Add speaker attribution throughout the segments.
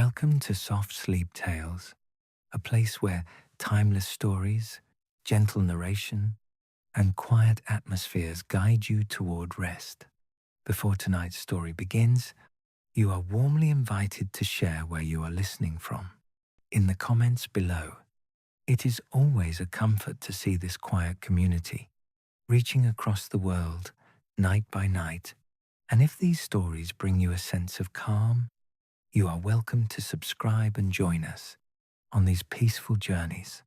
Speaker 1: Welcome to Soft Sleep Tales, a place where timeless stories, gentle narration, and quiet atmospheres guide you toward rest. Before tonight's story begins, you are warmly invited to share where you are listening from in the comments below. It is always a comfort to see this quiet community reaching across the world night by night. And if these stories bring you a sense of calm, you are welcome to subscribe and join us on these peaceful journeys.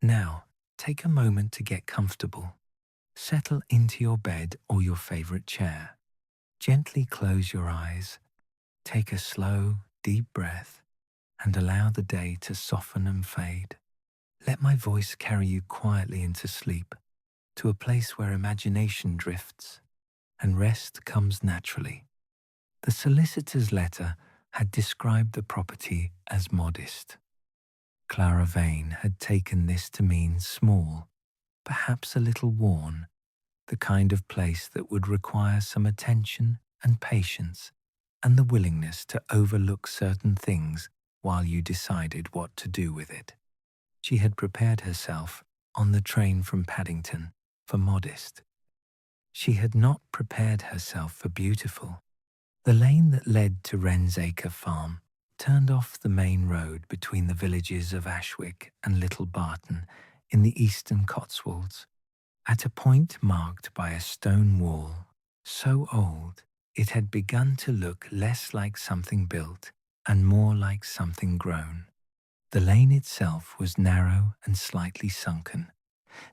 Speaker 1: Now, take a moment to get comfortable. Settle into your bed or your favorite chair. Gently close your eyes, take a slow, deep breath, and allow the day to soften and fade. Let my voice carry you quietly into sleep, to a place where imagination drifts and rest comes naturally. The solicitor's letter had described the property as modest. Clara Vane had taken this to mean small, perhaps a little worn, the kind of place that would require some attention and patience and the willingness to overlook certain things while you decided what to do with it. She had prepared herself on the train from Paddington for modest. She had not prepared herself for beautiful. The lane that led to Wren's Acre farm turned off the main road between the villages of Ashwick and Little Barton in the eastern Cotswolds, at a point marked by a stone wall so old it had begun to look less like something built and more like something grown. The lane itself was narrow and slightly sunken,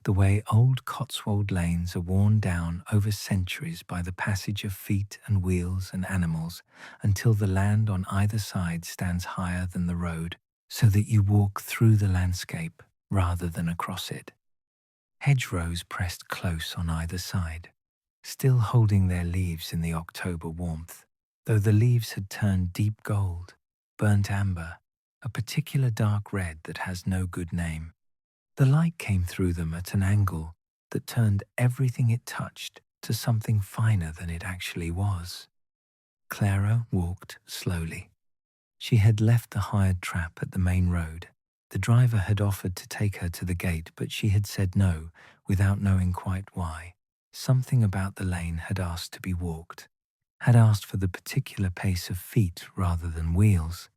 Speaker 1: the way old Cotswold lanes are worn down over centuries by the passage of feet and wheels and animals, until the land on either side stands higher than the road, so that you walk through the landscape rather than across it. Hedgerows pressed close on either side, still holding their leaves in the October warmth, though the leaves had turned deep gold, burnt amber, a particular dark red that has no good name. The light came through them at an angle that turned everything it touched to something finer than it actually was. Clara walked slowly. She had left the hired trap at the main road. The driver had offered to take her to the gate, but she had said no, without knowing quite why. Something about the lane had asked to be walked, had asked for the particular pace of feet rather than wheels.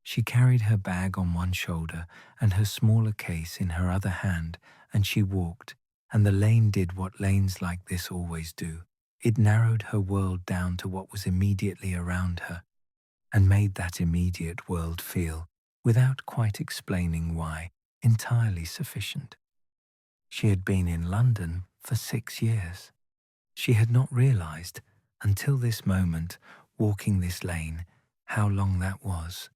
Speaker 1: She carried her bag on one shoulder and her smaller case in her other hand, and she walked, and the lane did what lanes like this always do. It narrowed her world down to what was immediately around her, and made that immediate world feel, without quite explaining why, entirely sufficient. She had been in London for 6 years. She had not realized, until this moment, walking this lane, how long that was.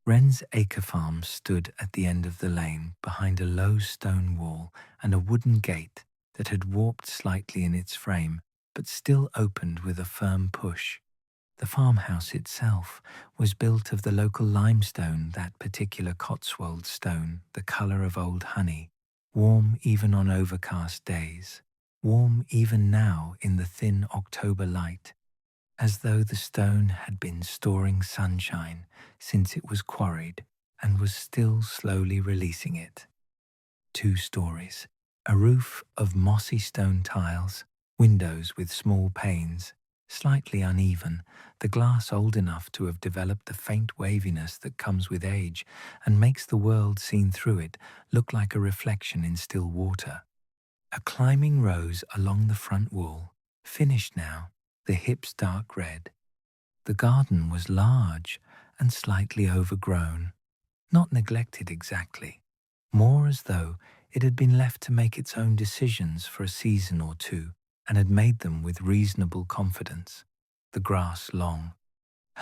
Speaker 1: Wren's Acre farm stood at the end of the lane behind a low stone wall and a wooden gate that had warped slightly in its frame but still opened with a firm push. The farmhouse itself was built of the local limestone, that particular Cotswold stone, the colour of old honey, warm even on overcast days, warm even now in the thin October light, as though the stone had been storing sunshine since it was quarried and was still slowly releasing it. 2 stories, a roof of mossy stone tiles, windows with small panes, slightly uneven, the glass old enough to have developed the faint waviness that comes with age and makes the world seen through it look like a reflection in still water. A climbing rose along the front wall, finished now, the hips dark red. The garden was large and slightly overgrown, not neglected exactly, more as though it had been left to make its own decisions for a season or two, and had made them with reasonable confidence. The grass long,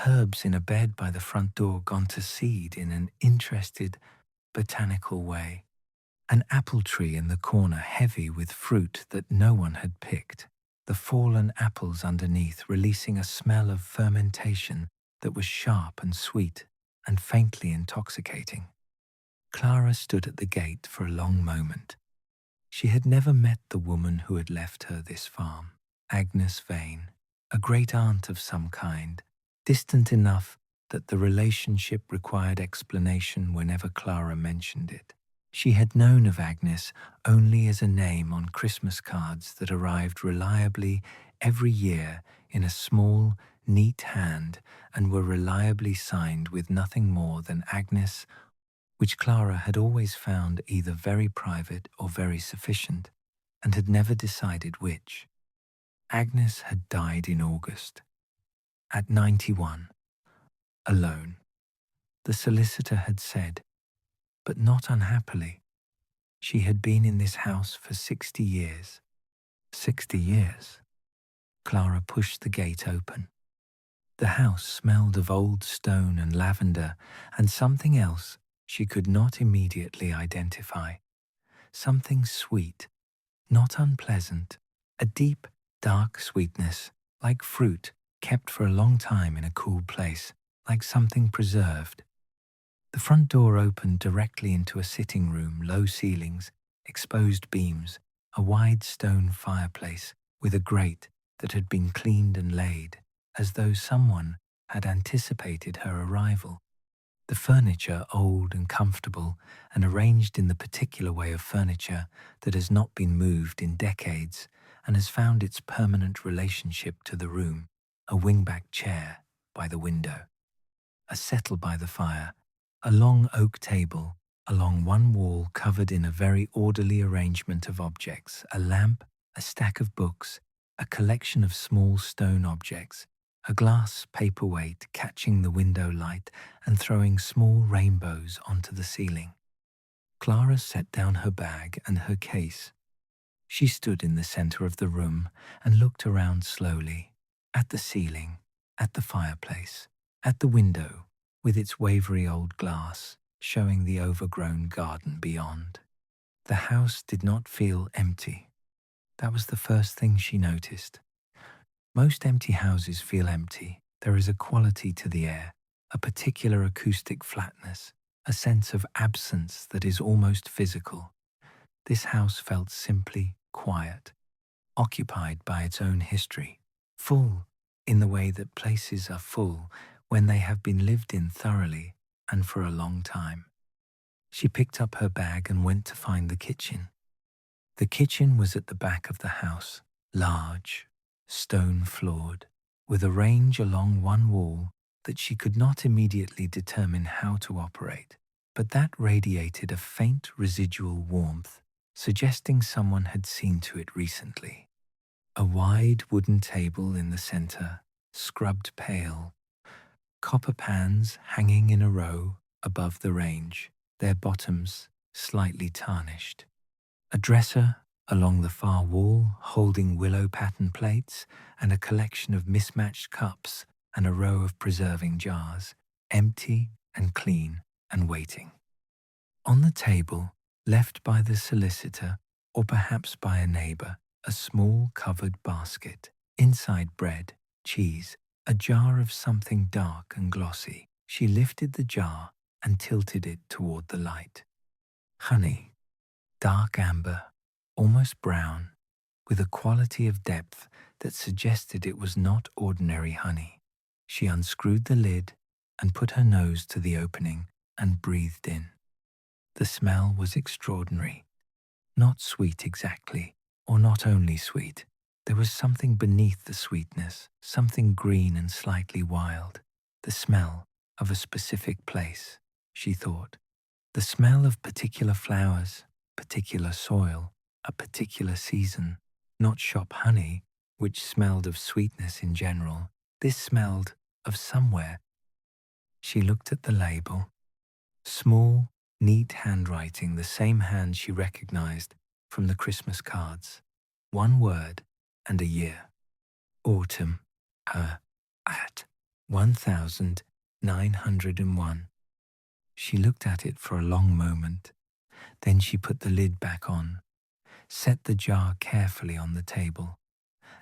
Speaker 1: herbs in a bed by the front door gone to seed in an interested, botanical way, an apple tree in the corner heavy with fruit that no one had picked, the fallen apples underneath releasing a smell of fermentation that was sharp and sweet and faintly intoxicating. Clara stood at the gate for a long moment. She had never met the woman who had left her this farm, Agnes Vane, a great aunt of some kind, distant enough that the relationship required explanation whenever Clara mentioned it. She had known of Agnes only as a name on Christmas cards that arrived reliably every year in a small, neat hand and were reliably signed with nothing more than Agnes, which Clara had always found either very private or very sufficient, and had never decided which. Agnes had died in August, at 91, alone. The solicitor had said, but not unhappily. She had been in this house for 60 years. 60 years. Clara pushed the gate open. The house smelled of old stone and lavender and something else she could not immediately identify. Something sweet, not unpleasant, a deep, dark sweetness, like fruit kept for a long time in a cool place, like something preserved. The front door opened directly into a sitting room, low ceilings, exposed beams, a wide stone fireplace with a grate that had been cleaned and laid, as though someone had anticipated her arrival. The furniture old and comfortable and arranged in the particular way of furniture that has not been moved in decades and has found its permanent relationship to the room, a wingback chair by the window, a settle by the fire, a long oak table along one wall covered in a very orderly arrangement of objects, a lamp, a stack of books, a collection of small stone objects, a glass paperweight catching the window light and throwing small rainbows onto the ceiling. Clara set down her bag and her case. She stood in the center of the room and looked around slowly, at the ceiling, at the fireplace, at the window, with its wavery old glass, showing the overgrown garden beyond. The house did not feel empty. That was the first thing she noticed. Most empty houses feel empty. There is a quality to the air, a particular acoustic flatness, a sense of absence that is almost physical. This house felt simply quiet, occupied by its own history, full in the way that places are full when they have been lived in thoroughly and for a long time. She picked up her bag and went to find the kitchen. The kitchen was at the back of the house, large, stone-floored, with a range along one wall that she could not immediately determine how to operate, but that radiated a faint residual warmth, suggesting someone had seen to it recently. A wide wooden table in the center, scrubbed pale, copper pans hanging in a row above the range, their bottoms slightly tarnished. A dresser along the far wall holding willow pattern plates and a collection of mismatched cups and a row of preserving jars, empty and clean and waiting. On the table, left by the solicitor or perhaps by a neighbor, a small covered basket, inside bread, cheese, a jar of something dark and glossy. She lifted the jar and tilted it toward the light. Honey, dark amber, almost brown, with a quality of depth that suggested it was not ordinary honey. She unscrewed the lid and put her nose to the opening and breathed in. The smell was extraordinary. Not sweet exactly, or not only sweet. There was something beneath the sweetness, something green and slightly wild. The smell of a specific place, she thought. The smell of particular flowers, particular soil, a particular season. Not shop honey, which smelled of sweetness in general. This smelled of somewhere. She looked at the label. Small, neat handwriting, the same hand she recognized from the Christmas cards. One word and a year. Autumn, at 1901. She looked at it for a long moment. Then she put the lid back on, set the jar carefully on the table,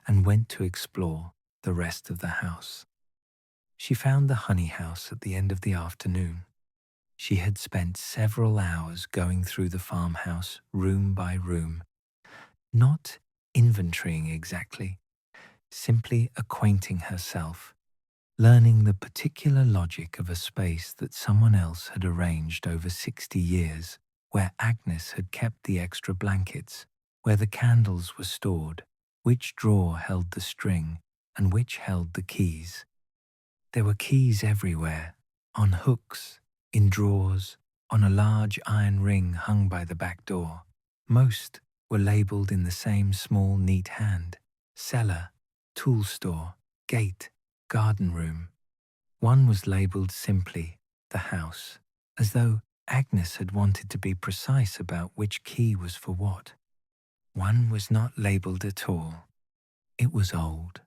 Speaker 1: and went to explore the rest of the house. She found the honey house at the end of the afternoon. She had spent several hours going through the farmhouse room by room, not inventorying exactly, simply acquainting herself learning the particular logic of a space that someone else had arranged over 60 years, where Agnes had kept the extra blankets, where the candles were stored, which drawer held the string, and which held the keys. There were keys everywhere, on hooks, in drawers, on a large iron ring hung by the back door. Most were labelled in the same small, neat hand: cellar, tool store, gate, garden room. One was labelled simply the house, as though Agnes had wanted to be precise about which key was for what. One was not labelled at all. It was old,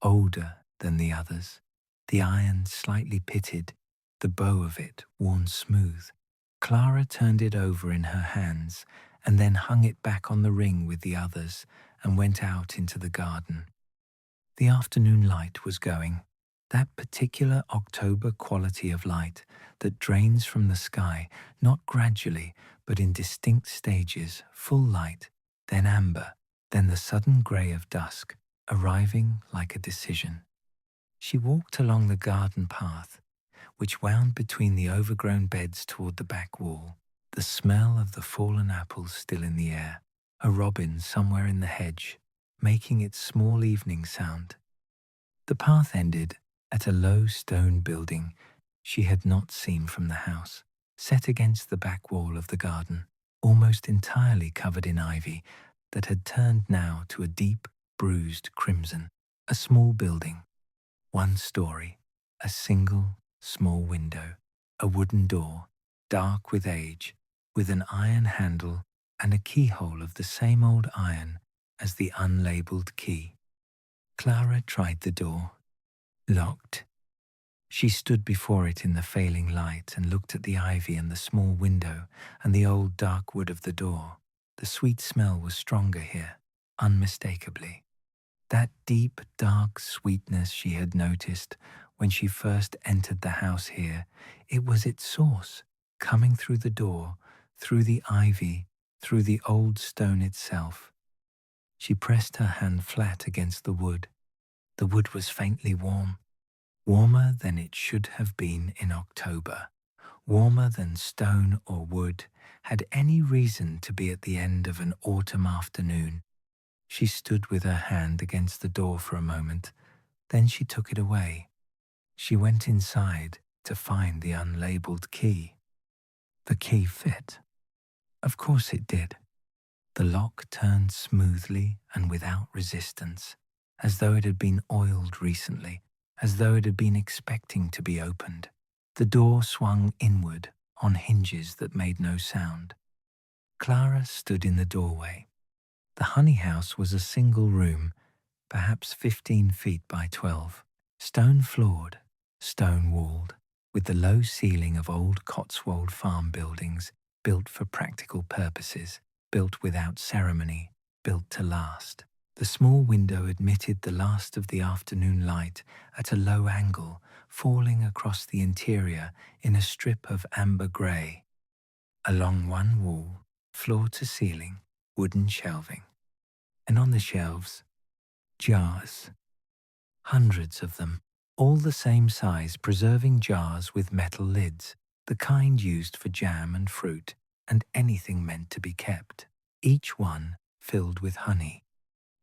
Speaker 1: older than the others, the iron slightly pitted, the bow of it worn smooth. Clara turned it over in her hands and then hung it back on the ring with the others and went out into the garden. The afternoon light was going, that particular October quality of light that drains from the sky, not gradually, but in distinct stages: full light, then amber, then the sudden grey of dusk, arriving like a decision. She walked along the garden path, which wound between the overgrown beds toward the back wall, the smell of the fallen apples still in the air, a robin somewhere in the hedge, making its small evening sound. The path ended at a low stone building she had not seen from the house, set against the back wall of the garden, almost entirely covered in ivy that had turned now to a deep, bruised crimson. A small building, one story, a single, small window, a wooden door, dark with age, with an iron handle and a keyhole of the same old iron as the unlabelled key. Clara tried the door. Locked. She stood before it in the failing light and looked at the ivy and the small window and the old dark wood of the door. The sweet smell was stronger here, unmistakably. That deep, dark sweetness she had noticed when she first entered the house here, it was its source, coming through the door, through the ivy, through the old stone itself. She pressed her hand flat against the wood. The wood was faintly warm, warmer than it should have been in October, warmer than stone or wood had any reason to be at the end of an autumn afternoon. She stood with her hand against the door for a moment, then she took it away. She went inside to find the unlabelled key. The key fit. Of course it did. The lock turned smoothly and without resistance, as though it had been oiled recently, as though it had been expecting to be opened. The door swung inward on hinges that made no sound. Clara stood in the doorway. The honey house was a single room, perhaps 15 feet by 12, stone-floored, stone-walled, with the low ceiling of old Cotswold farm buildings built for practical purposes, built without ceremony, built to last. The small window admitted the last of the afternoon light at a low angle, falling across the interior in a strip of amber grey. Along one wall, floor to ceiling, wooden shelving. And on the shelves, jars. Hundreds of them, all the same size, preserving jars with metal lids, the kind used for jam and fruit and anything meant to be kept. Each one filled with honey.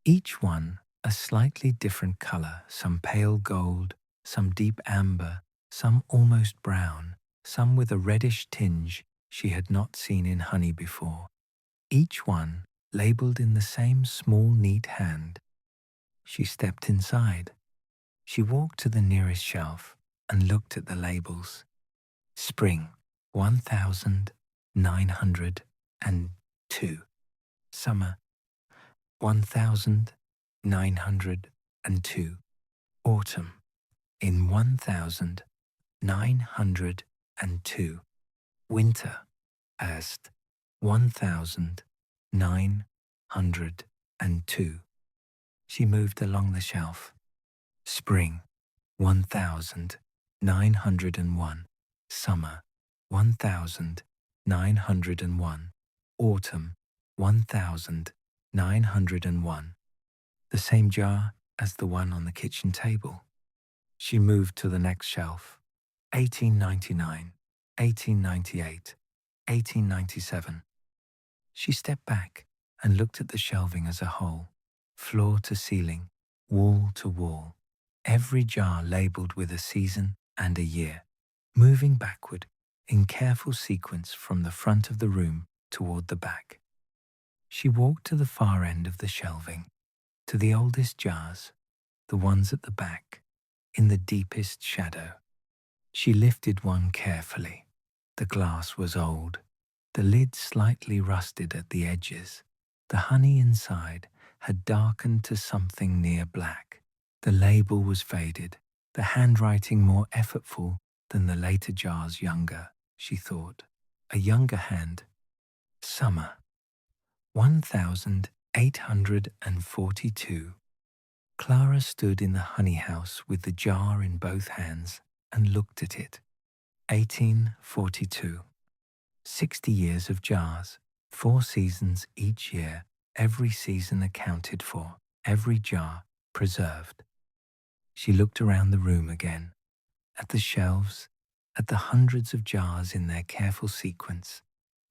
Speaker 1: Each one a slightly different colour, some pale gold, some deep amber, some almost brown, some with a reddish tinge she had not seen in honey before. Each one labelled in the same small, neat hand. She stepped inside. She walked to the nearest shelf and looked at the labels. Spring, 1902. Summer, 1902. Autumn, in 1902. Winter, past, 1902. She moved along the shelf. Spring, 1901. Summer, 1901. Autumn, 1901. The same jar as the one on the kitchen table. She moved to the next shelf. 1899, 1898, 1897. She stepped back and looked at the shelving as a whole, floor to ceiling, wall to wall, every jar labeled with a season and a year, moving backward in careful sequence from the front of the room toward the back. She walked to the far end of the shelving, to the oldest jars, the ones at the back, in the deepest shadow. She lifted one carefully. The glass was old, the lid slightly rusted at the edges. The honey inside had darkened to something near black. The label was faded, the handwriting more effortful than the later jars younger, she thought. A younger hand. Summer. 1842. Clara stood in the honey house with the jar in both hands and looked at it. 1842. 60 years of jars, 4 seasons each year, every season accounted for, every jar preserved. She looked around the room again, at the shelves, at the hundreds of jars in their careful sequence,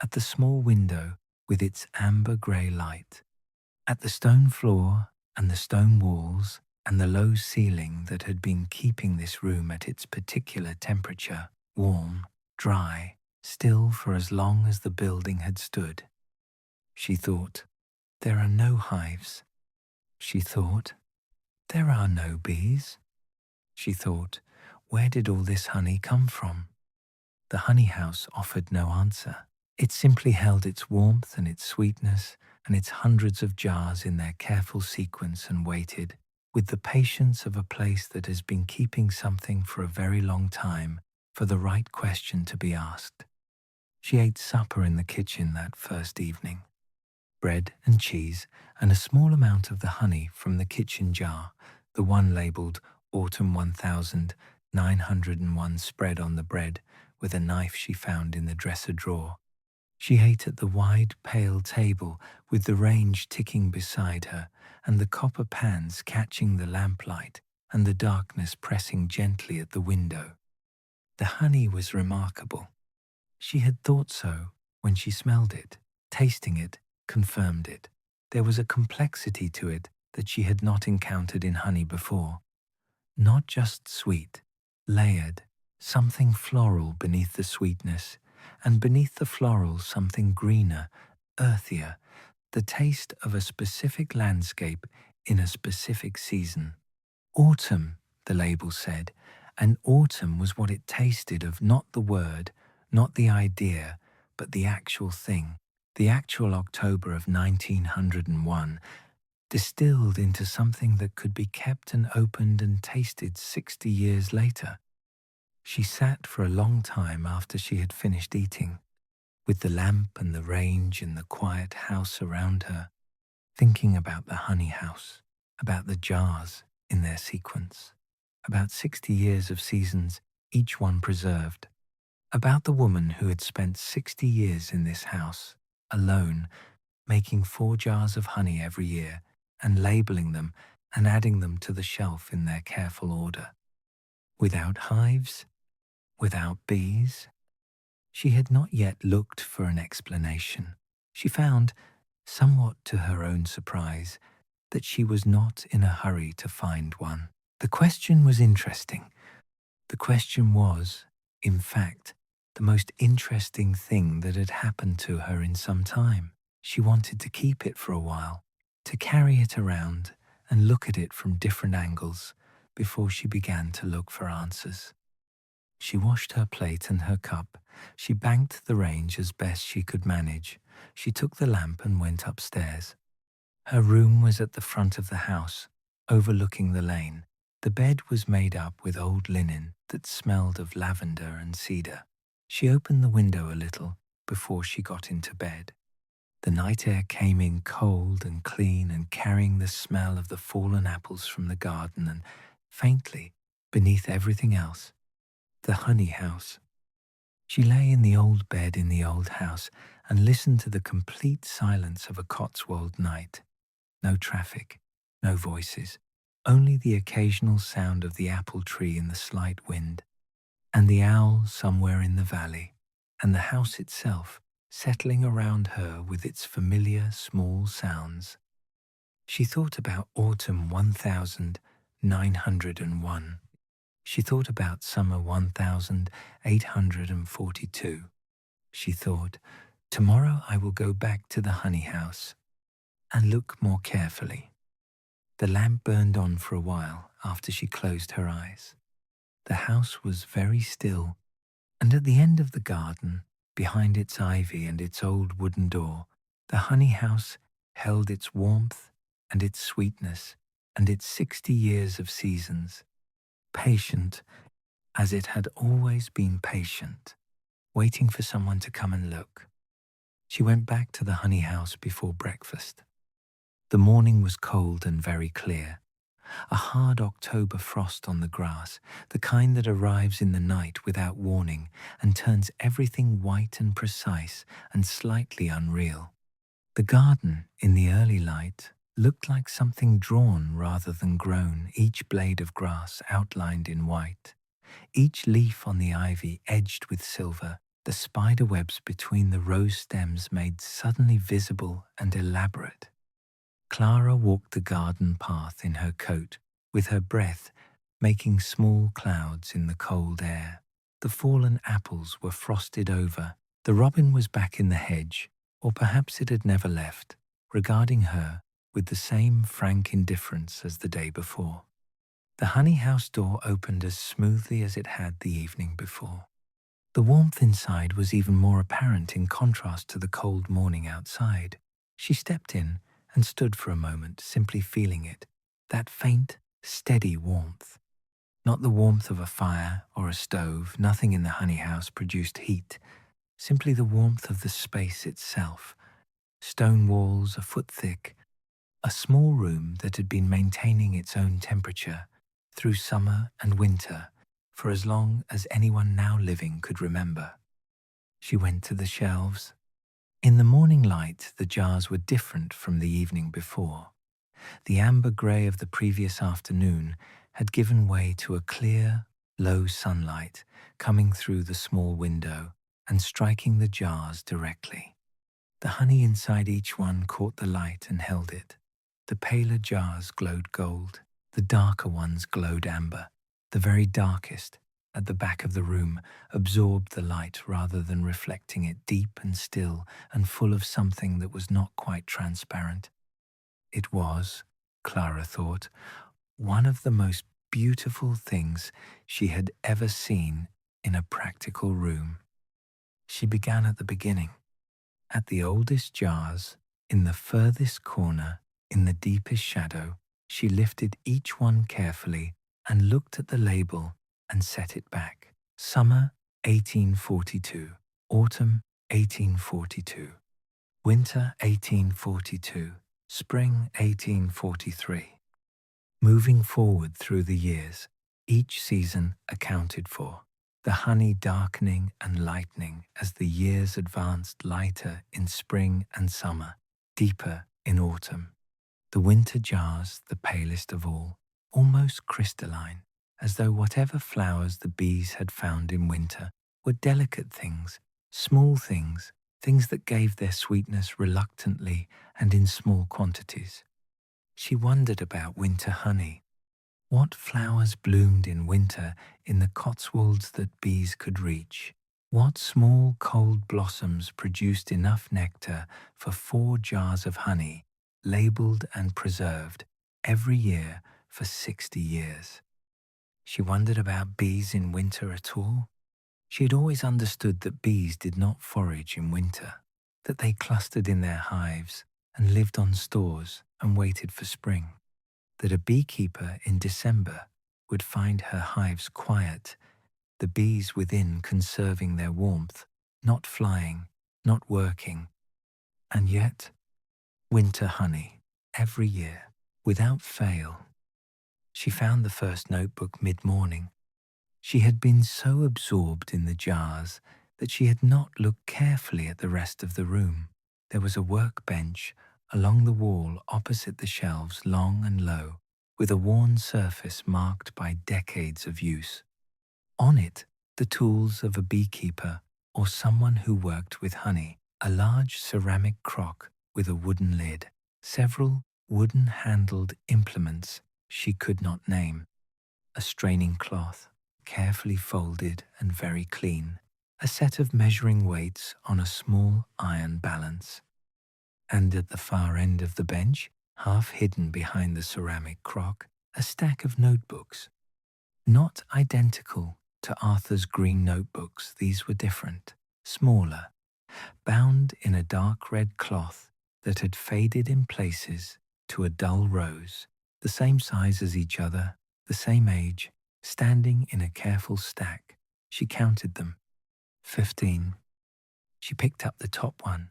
Speaker 1: at the small window with its amber-grey light, at the stone floor and the stone walls and the low ceiling that had been keeping this room at its particular temperature, warm, dry, still for as long as the building had stood. She thought, there are no hives. She thought, there are no bees. She thought, where did all this honey come from? The honey house offered no answer. It simply held its warmth and its sweetness and its hundreds of jars in their careful sequence and waited, with the patience of a place that has been keeping something for a very long time, for the right question to be asked. She ate supper in the kitchen that first evening. Bread and cheese and a small amount of the honey from the kitchen jar, the one labelled Autumn 1901 spread on the bread with a knife she found in the dresser drawer. She ate at the wide, pale table with the range ticking beside her and the copper pans catching the lamplight and the darkness pressing gently at the window. The honey was remarkable. She had thought so when she smelled it. Tasting it confirmed it. There was a complexity to it that she had not encountered in honey before. Not just sweet, layered, something floral beneath the sweetness, and beneath the floral something greener, earthier, the taste of a specific landscape in a specific season. Autumn, the label said, and autumn was what it tasted of, not the word, not the idea, but the actual thing, the actual October of 1901, distilled into something that could be kept and opened and tasted 60 years later. She sat for a long time after she had finished eating, with the lamp and the range and the quiet house around her, thinking about the honey house, about the jars in their sequence, about 60 years of seasons, each one preserved, about the woman who had spent 60 years in this house, alone, making 4 jars of honey every year and labeling them and adding them to the shelf in their careful order. Without hives, without bees. She had not yet looked for an explanation. She found, somewhat to her own surprise, that she was not in a hurry to find one. The question was interesting. The question was, in fact, the most interesting thing that had happened to her in some time. She wanted to keep it for a while, to carry it around and look at it from different angles before she began to look for answers. She washed her plate and her cup. She banked the range as best she could manage. She took the lamp and went upstairs. Her room was at the front of the house, overlooking the lane. The bed was made up with old linen that smelled of lavender and cedar. She opened the window a little before she got into bed. The night air came in cold and clean and carrying the smell of the fallen apples from the garden and, faintly, beneath everything else, the honey house. She lay in the old bed in the old house and listened to the complete silence of a Cotswold night. No traffic, no voices, only the occasional sound of the apple tree in the slight wind, and the owl somewhere in the valley, and the house itself settling around her with its familiar small sounds. She thought about autumn 1901. She thought about summer 1842. She thought, tomorrow I will go back to the honey house and look more carefully. The lamp burned on for a while after she closed her eyes. The house was very still, and at the end of the garden, behind its ivy and its old wooden door, the honey house held its warmth and its sweetness and its 60 years of seasons, patient as it had always been patient, waiting for someone to come and look. She went back to the honey house before breakfast. The morning was cold and very clear. A hard October frost on the grass, the kind that arrives in the night without warning and turns everything white and precise and slightly unreal. The garden, in the early light, looked like something drawn rather than grown, each blade of grass outlined in white, each leaf on the ivy edged with silver, the spider webs between the rose stems made suddenly visible and elaborate. Clara walked the garden path in her coat, with her breath making small clouds in the cold air. The fallen apples were frosted over. The robin was back in the hedge, or perhaps it had never left, regarding her with the same frank indifference as the day before. The honey house door opened as smoothly as it had the evening before. The warmth inside was even more apparent in contrast to the cold morning outside. She stepped in and stood for a moment, simply feeling it, that faint, steady warmth. Not the warmth of a fire or a stove, nothing in the honey house produced heat, simply the warmth of the space itself. Stone walls a foot thick, a small room that had been maintaining its own temperature through summer and winter for as long as anyone now living could remember. She went to the shelves. In the morning light, the jars were different from the evening before. The amber grey of the previous afternoon had given way to a clear, low sunlight coming through the small window and striking the jars directly. The honey inside each one caught the light and held it. The paler jars glowed gold, the darker ones glowed amber. The very darkest, at the back of the room, absorbed the light rather than reflecting it, deep and still and full of something that was not quite transparent. It was, Clara thought, one of the most beautiful things she had ever seen in a practical room. She began at the beginning, at the oldest jars, in the furthest corner, in the deepest shadow. She lifted each one carefully and looked at the label and set it back. Summer 1842, autumn 1842, winter 1842, spring 1843. Moving forward through the years, each season accounted for, the honey darkening and lightening as the years advanced, lighter in spring and summer, deeper in autumn. The winter jars, the palest of all, almost crystalline, as though whatever flowers the bees had found in winter were delicate things, small things, things that gave their sweetness reluctantly and in small quantities. She wondered about winter honey. What flowers bloomed in winter in the Cotswolds that bees could reach? What small cold blossoms produced enough nectar for 4 jars of honey, labelled and preserved every year for 60 years? She wondered about bees in winter at all. She had always understood that bees did not forage in winter, that they clustered in their hives and lived on stores and waited for spring, that a beekeeper in December would find her hives quiet, the bees within conserving their warmth, not flying, not working, and yet winter honey every year, without fail. She found the first notebook mid-morning. She had been so absorbed in the jars that she had not looked carefully at the rest of the room. There was a workbench along the wall opposite the shelves, long and low, with a worn surface marked by decades of use. On it, the tools of a beekeeper or someone who worked with honey, a large ceramic crock with a wooden lid, several wooden-handled implements she could not name, a straining cloth, carefully folded and very clean, a set of measuring weights on a small iron balance, and at the far end of the bench, half hidden behind the ceramic crock, a stack of notebooks. Not identical to Arthur's green notebooks, these were different, smaller, bound in a dark red cloth that had faded in places to a dull rose, the same size as each other, the same age, standing in a careful stack. She counted them. 15. She picked up the top one,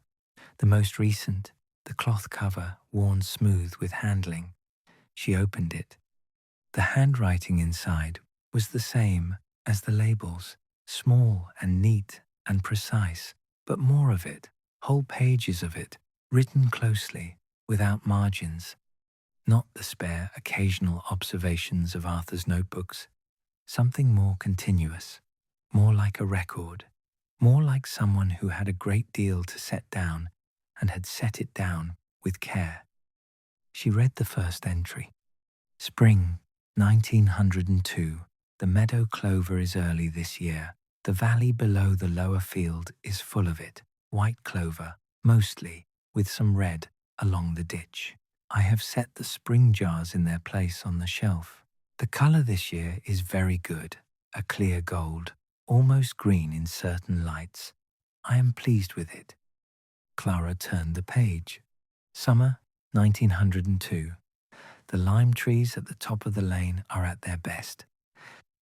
Speaker 1: the most recent, the cloth cover worn smooth with handling. She opened it. The handwriting inside was the same as the labels, small and neat and precise, but more of it, whole pages of it, written closely, without margins. Not the spare occasional observations of Arthur's notebooks, something more continuous, more like a record, more like someone who had a great deal to set down and had set it down with care. She read the first entry. Spring, 1902. The meadow clover is early this year. The valley below the lower field is full of it, white clover, mostly, with some red along the ditch. I have set the spring jars in their place on the shelf. The color this year is very good, a clear gold, almost green in certain lights. I am pleased with it. Clara turned the page. Summer, 1902. The lime trees at the top of the lane are at their best.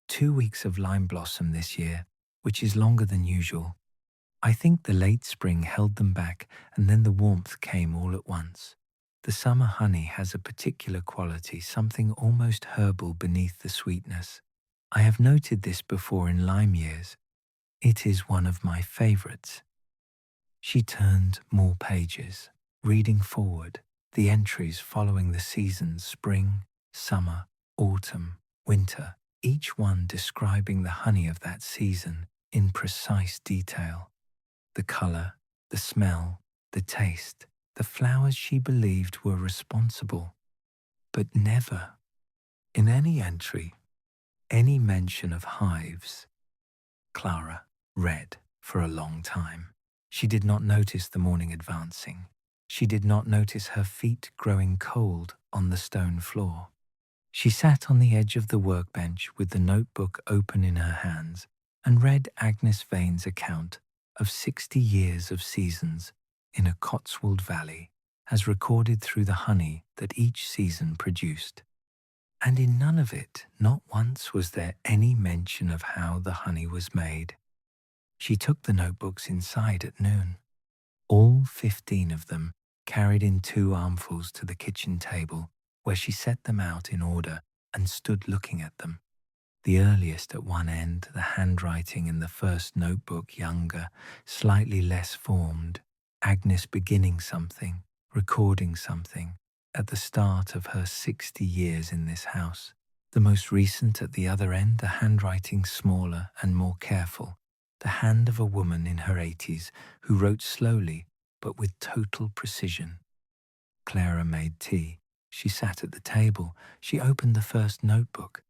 Speaker 1: 2 weeks of lime blossom this year, which is longer than usual. I think the late spring held them back, and then the warmth came all at once. The summer honey has a particular quality, something almost herbal beneath the sweetness. I have noted this before in lime years. It is one of my favorites. She turned more pages, reading forward, the entries following the seasons: spring, summer, autumn, winter, each one describing the honey of that season in precise detail. The color, the smell, the taste, the flowers she believed were responsible. But never, in any entry, any mention of hives. Clara read for a long time. She did not notice the morning advancing. She did not notice her feet growing cold on the stone floor. She sat on the edge of the workbench with the notebook open in her hands and read Agnes Vane's account of 60 years of seasons in a Cotswold valley, as recorded through the honey that each season produced. And in none of it, not once, was there any mention of how the honey was made. She took the notebooks inside at noon, all 15 of them, carried in 2 armfuls to the kitchen table, where she set them out in order and stood looking at them. The earliest at one end, the handwriting in the first notebook younger, slightly less formed, Agnes beginning something, recording something, at the start of her 60 years in this house. The most recent at the other end, the handwriting smaller and more careful, the hand of a woman in her 80s who wrote slowly but with total precision. Clara made tea. She sat at the table. She opened the first notebook.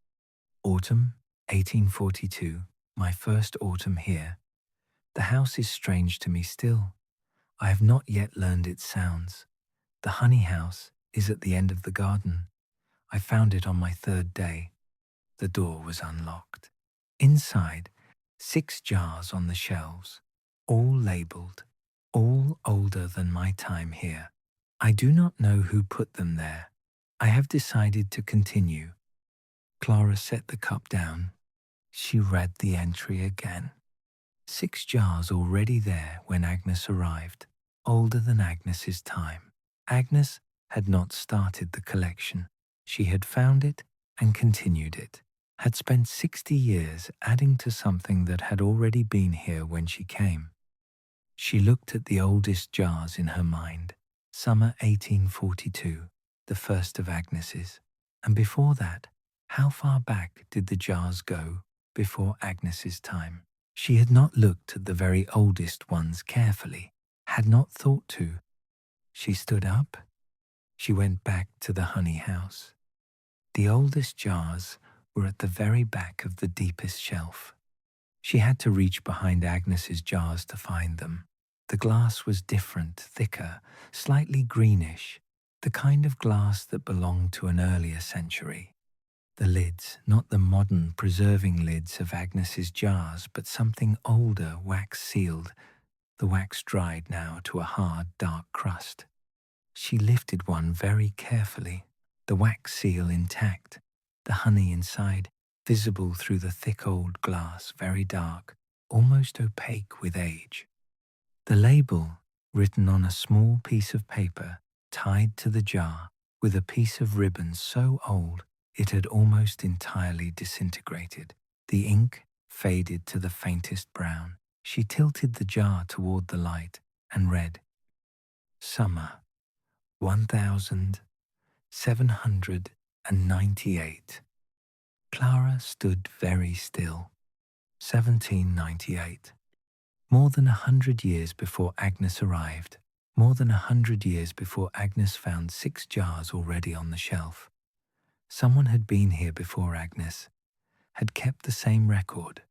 Speaker 1: Autumn, 1842, my first autumn here. The house is strange to me still. I have not yet learned its sounds. The honey house is at the end of the garden. I found it on my 3rd day. The door was unlocked. Inside, 6 jars on the shelves, all labelled, all older than my time here. I do not know who put them there. I have decided to continue. Clara set the cup down. She read the entry again. 6 jars already there when Agnes arrived, older than Agnes's time. Agnes had not started the collection. She had found it and continued it, had spent 60 years adding to something that had already been here when she came. She looked at the oldest jars in her mind. Summer 1842, the first of Agnes's. And before that, how far back did the jars go before Agnes's time? She had not looked at the very oldest ones carefully, had not thought to. She stood up. She went back to the honey house. The oldest jars were at the very back of the deepest shelf. She had to reach behind Agnes's jars to find them. The glass was different, thicker, slightly greenish, the kind of glass that belonged to an earlier century. The lids, not the modern preserving lids of Agnes's jars, but something older, wax-sealed, the wax dried now to a hard, dark crust. She lifted one very carefully, the wax seal intact, the honey inside, visible through the thick old glass, very dark, almost opaque with age. The label, written on a small piece of paper, tied to the jar with a piece of ribbon so old it had almost entirely disintegrated. The ink faded to the faintest brown. She tilted the jar toward the light and read, Summer, 1798. Clara stood very still. 1798. More than 100 years before Agnes arrived, more than 100 years before Agnes found 6 jars already on the shelf. Someone had been here before Agnes, had kept the same record,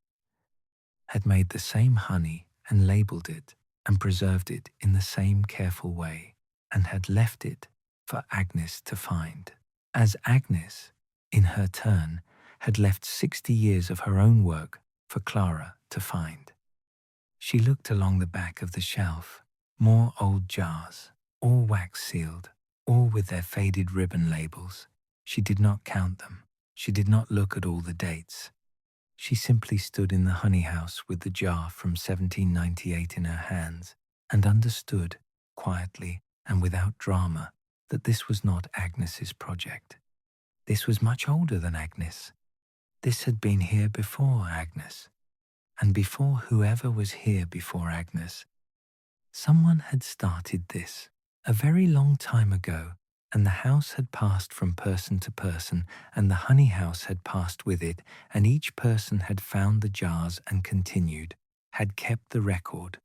Speaker 1: had made the same honey and labelled it and preserved it in the same careful way, and had left it for Agnes to find. As Agnes, in her turn, had left 60 years of her own work for Clara to find. She looked along the back of the shelf. More old jars, all wax-sealed, all with their faded ribbon labels. She did not count them. She did not look at all the dates. She simply stood in the honey house with the jar from 1798 in her hands and understood, quietly and without drama, that this was not Agnes's project. This was much older than Agnes. This had been here before Agnes. And before whoever was here before Agnes, someone had started this a very long time ago, and the house had passed from person to person, and the honey house had passed with it, and each person had found the jars and continued, had kept the record,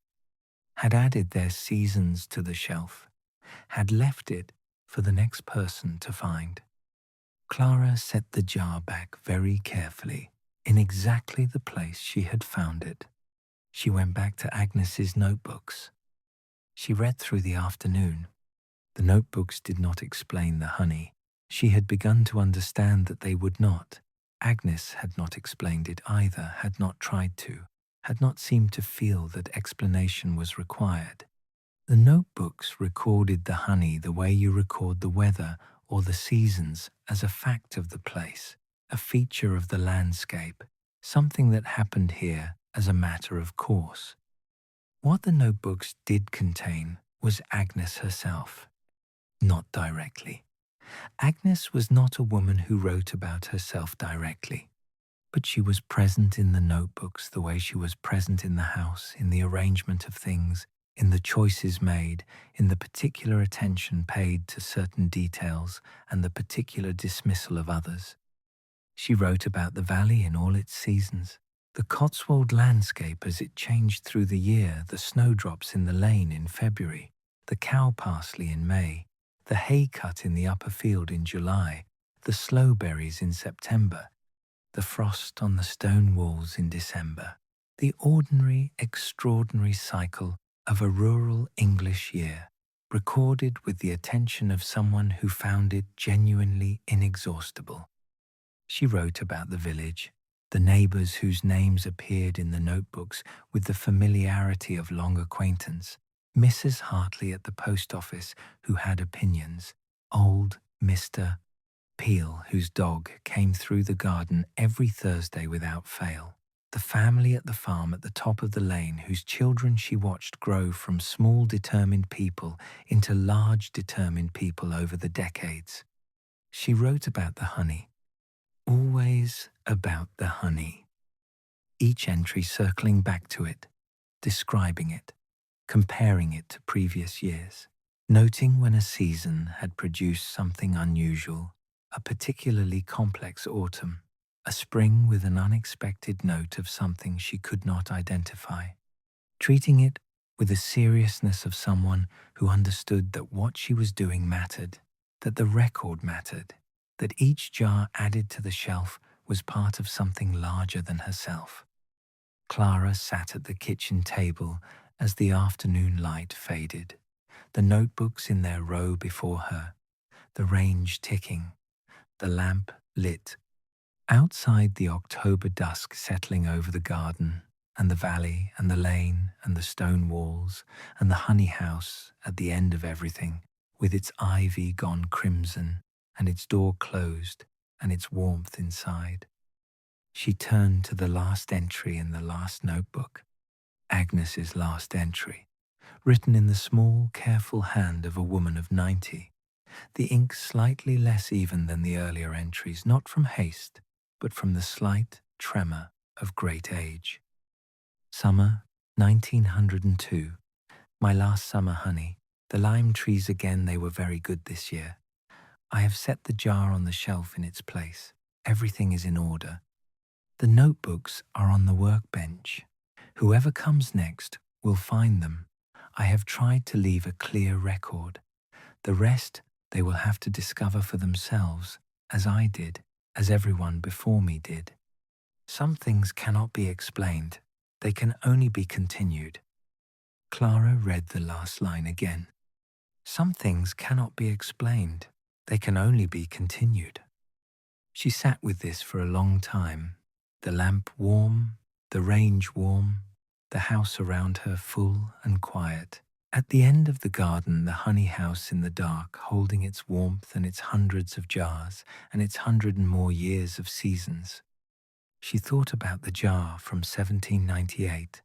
Speaker 1: had added their seasons to the shelf, had left it for the next person to find. Clara set the jar back very carefully, in exactly the place she had found it. She went back to Agnes's notebooks. She read through the afternoon. The notebooks did not explain the honey. She had begun to understand that they would not. Agnes had not explained it either, had not tried to, had not seemed to feel that explanation was required. The notebooks recorded the honey the way you record the weather or the seasons, as a fact of the place, a feature of the landscape, something that happened here as a matter of course. What the notebooks did contain was Agnes herself. Not directly. Agnes was not a woman who wrote about herself directly, but she was present in the notebooks the way she was present in the house, in the arrangement of things, in the choices made, in the particular attention paid to certain details and the particular dismissal of others. She wrote about the valley in all its seasons, the Cotswold landscape as it changed through the year, the snowdrops in the lane in February, the cow parsley in May, the hay cut in the upper field in July, the slowberries in September, the frost on the stone walls in December, the ordinary, extraordinary cycle of a rural English year, recorded with the attention of someone who found it genuinely inexhaustible. She wrote about the village, the neighbours whose names appeared in the notebooks with the familiarity of long acquaintance, Mrs. Hartley at the post office who had opinions, old Mr. Peel whose dog came through the garden every Thursday without fail, the family at the farm at the top of the lane whose children she watched grow from small determined people into large determined people over the decades. She wrote about the honey, always about the honey, each entry circling back to it, describing it, comparing it to previous years, noting when a season had produced something unusual, a particularly complex autumn, a spring with an unexpected note of something she could not identify, treating it with the seriousness of someone who understood that what she was doing mattered, that the record mattered, that each jar added to the shelf was part of something larger than herself. Clara sat at the kitchen table as the afternoon light faded, the notebooks in their row before her, the range ticking, the lamp lit. Outside, the October dusk settling over the garden and the valley and the lane and the stone walls and the honey house at the end of everything, with its ivy gone crimson and its door closed and its warmth inside. She turned to the last entry in the last notebook, Agnes's last entry, written in the small, careful hand of a woman of 90, the ink slightly less even than the earlier entries, not from haste, but from the slight tremor of great age. Summer 1902. My last summer, honey. The lime trees again, they were very good this year. I have set the jar on the shelf in its place. Everything is in order. The notebooks are on the workbench. Whoever comes next will find them. I have tried to leave a clear record. The rest they will have to discover for themselves, as I did, as everyone before me did. Some things cannot be explained. They can only be continued. Clara read the last line again. Some things cannot be explained. They can only be continued. She sat with this for a long time, the lamp warm, the range warm, the house around her full and quiet. At the end of the garden, the honey house in the dark, holding its warmth and its hundreds of jars and its 100 and more years of seasons. She thought about the jar from 1798.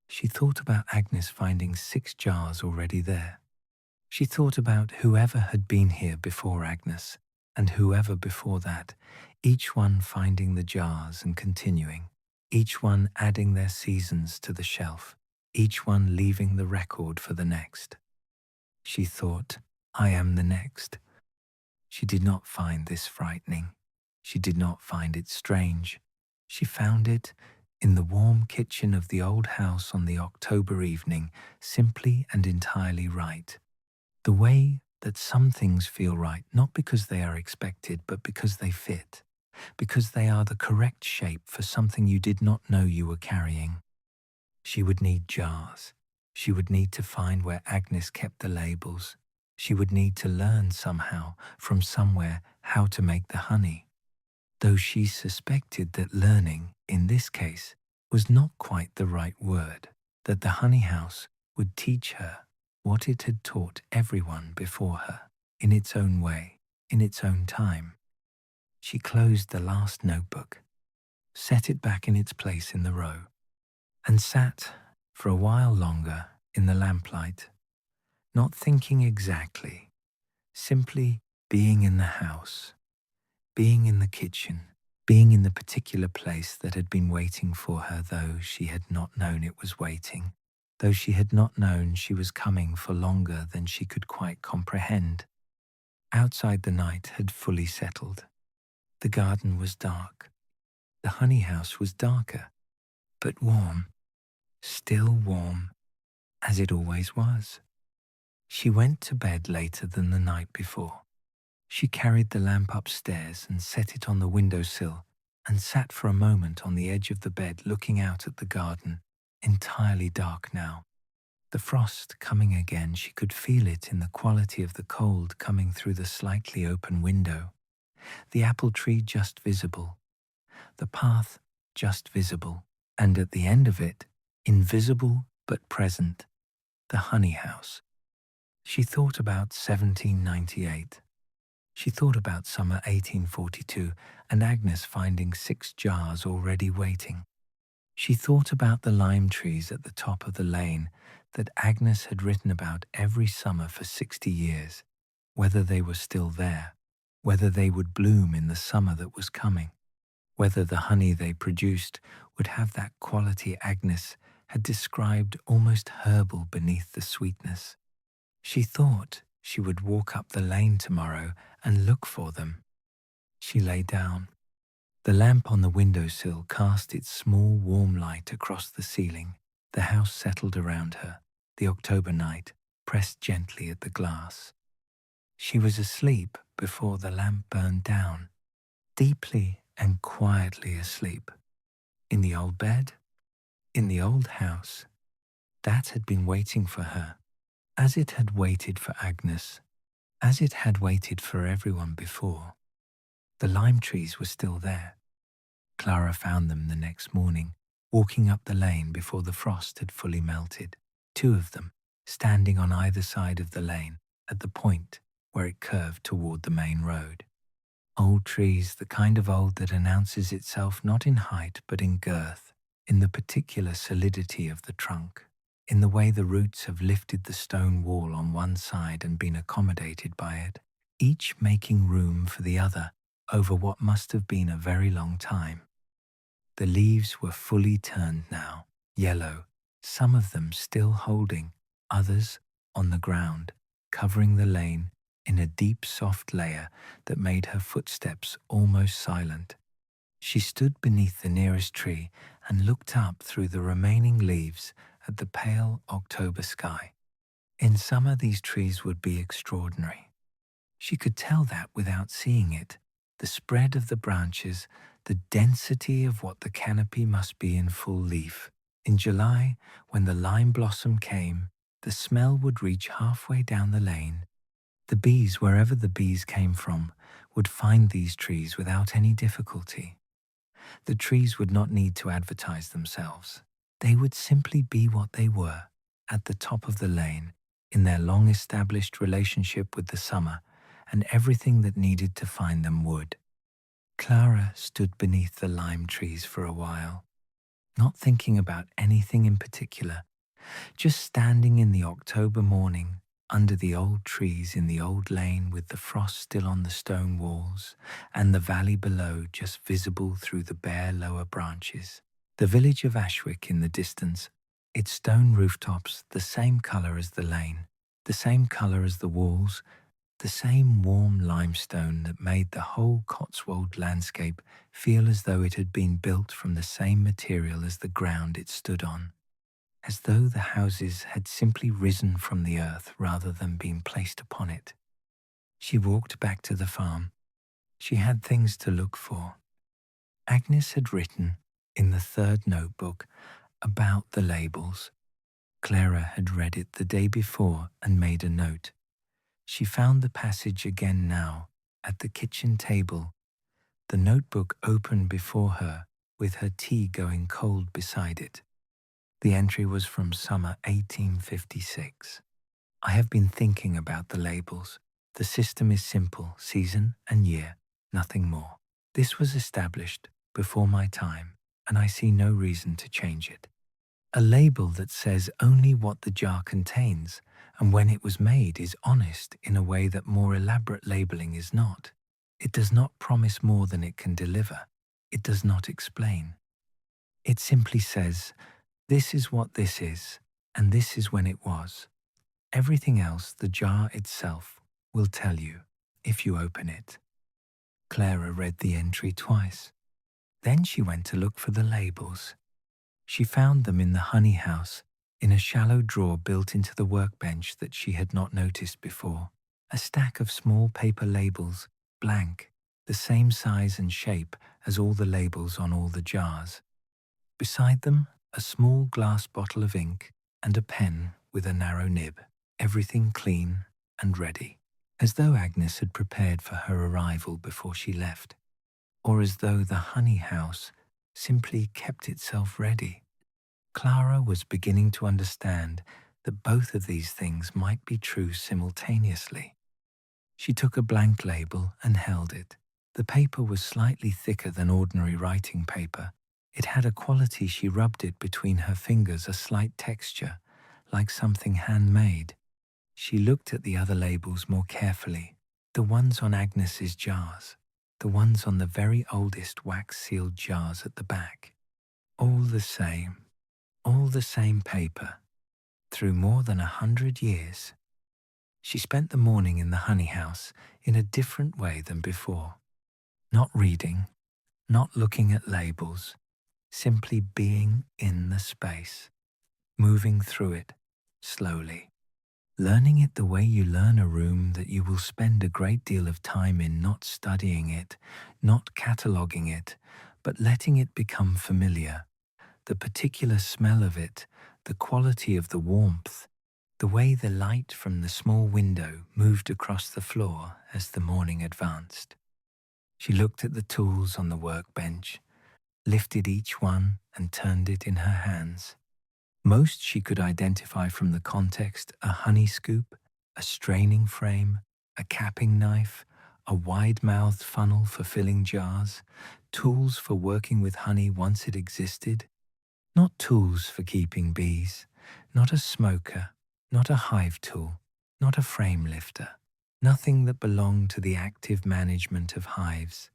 Speaker 1: She thought about Agnes finding 6 jars already there. She thought about whoever had been here before Agnes, and whoever before that, each one finding the jars and continuing, each one adding their seasons to the shelf, each one leaving the record for the next. She thought, I am the next. She did not find this frightening. She did not find it strange. She found it, in the warm kitchen of the old house on the October evening, simply and entirely right. The way that some things feel right, not because they are expected, but because they fit, because they are the correct shape for something you did not know you were carrying. She would need jars. She would need to find where Agnes kept the labels. She would need to learn somehow, from somewhere, how to make the honey. Though she suspected that learning, in this case, was not quite the right word, that the honey house would teach her what it had taught everyone before her, in its own way, in its own time. She closed the last notebook, set it back in its place in the row, and sat for a while longer in the lamplight, not thinking exactly, simply being in the house, being in the kitchen, being in the particular place that had been waiting for her, though she had not known it was waiting, though she had not known she was coming for longer than she could quite comprehend. Outside, the night had fully settled. The garden was dark. The honey house was darker, but warm, still warm, as it always was. She went to bed later than the night before. She carried the lamp upstairs and set it on the windowsill and sat for a moment on the edge of the bed looking out at the garden, entirely dark now. The frost coming again, she could feel it in the quality of the cold coming through the slightly open window. The apple tree just visible, the path just visible, and at the end of it, invisible but present, the honey house. She thought about 1798. She thought about summer 1842 and Agnes finding 6 jars already waiting. She thought about the lime trees at the top of the lane that Agnes had written about every summer for 60 years, whether they were still there, whether they would bloom in the summer that was coming, whether the honey they produced would have that quality Agnes had described almost herbal beneath the sweetness. She thought she would walk up the lane tomorrow and look for them. She lay down. The lamp on the windowsill cast its small, warm light across the ceiling. The house settled around her. The October night pressed gently at the glass. She was asleep before the lamp burned down, deeply and quietly asleep. In the old bed, in the old house, that had been waiting for her, as it had waited for Agnes, as it had waited for everyone before. The lime trees were still there. Clara found them the next morning, walking up the lane before the frost had fully melted. Two of them, standing on either side of the lane, at the point where it curved toward the main road. Old trees, the kind of old that announces itself not in height but in girth, in the particular solidity of the trunk, in the way the roots have lifted the stone wall on one side and been accommodated by it, each making room for the other over what must have been a very long time. The leaves were fully turned now, yellow, some of them still holding, others on the ground, covering the lane in a deep soft layer that made her footsteps almost silent. She stood beneath the nearest tree and looked up through the remaining leaves at the pale October sky. In summer these trees would be extraordinary. She could tell that without seeing it. The spread of the branches, the density of what the canopy must be in full leaf. In July, when the lime blossom came, the smell would reach halfway down the lane. The bees, wherever the bees came from, would find these trees without any difficulty. The trees would not need to advertise themselves. They would simply be what they were, at the top of the lane, in their long-established relationship with the summer, and everything that needed to find them would. Clara stood beneath the lime trees for a while, not thinking about anything in particular, just standing in the October morning, under the old trees in the old lane with the frost still on the stone walls and the valley below just visible through the bare lower branches. The village of Ashwick in the distance, its stone rooftops the same colour as the lane, the same colour as the walls, the same warm limestone that made the whole Cotswold landscape feel as though it had been built from the same material as the ground it stood on, as though the houses had simply risen from the earth rather than been placed upon it. She walked back to the farm. She had things to look for. Agnes had written, in the third notebook, about the labels. Clara had read it the day before and made a note. She found the passage again now, at the kitchen table, the notebook open before her, with her tea going cold beside it. The entry was from summer 1856. I have been thinking about the labels. The system is simple, season and year, nothing more. This was established before my time, and I see no reason to change it. A label that says only what the jar contains and when it was made is honest in a way that more elaborate labeling is not. It does not promise more than it can deliver. It does not explain. It simply says, this is what this is, and this is when it was. Everything else, the jar itself, will tell you if you open it. Clara read the entry twice. Then she went to look for the labels. She found them in the honey house, in a shallow drawer built into the workbench that she had not noticed before. A stack of small paper labels, blank, the same size and shape as all the labels on all the jars. Beside them, a small glass bottle of ink and a pen with a narrow nib, everything clean and ready, as though Agnes had prepared for her arrival before she left, or as though the honey house simply kept itself ready. Clara was beginning to understand that both of these things might be true simultaneously. She took a blank label and held it. The paper was slightly thicker than ordinary writing paper. It had a quality. She rubbed it between her fingers, a slight texture, like something handmade. She looked at the other labels more carefully, the ones on Agnes's jars, the ones on the very oldest wax-sealed jars at the back. All the same paper, through more than 100 years. She spent the morning in the honey house in a different way than before. Not reading, not looking at labels, simply being in the space, moving through it slowly. Learning it the way you learn a room that you will spend a great deal of time in, not studying it, not cataloguing it, but letting it become familiar. The particular smell of it, the quality of the warmth, the way the light from the small window moved across the floor as the morning advanced. She looked at the tools on the workbench, lifted each one and turned it in her hands. Most she could identify from the context: a honey scoop, a straining frame, a capping knife, a wide-mouthed funnel for filling jars, tools for working with honey once it existed. Not tools for keeping bees, not a smoker, not a hive tool, not a frame lifter, nothing that belonged to the active management of hives.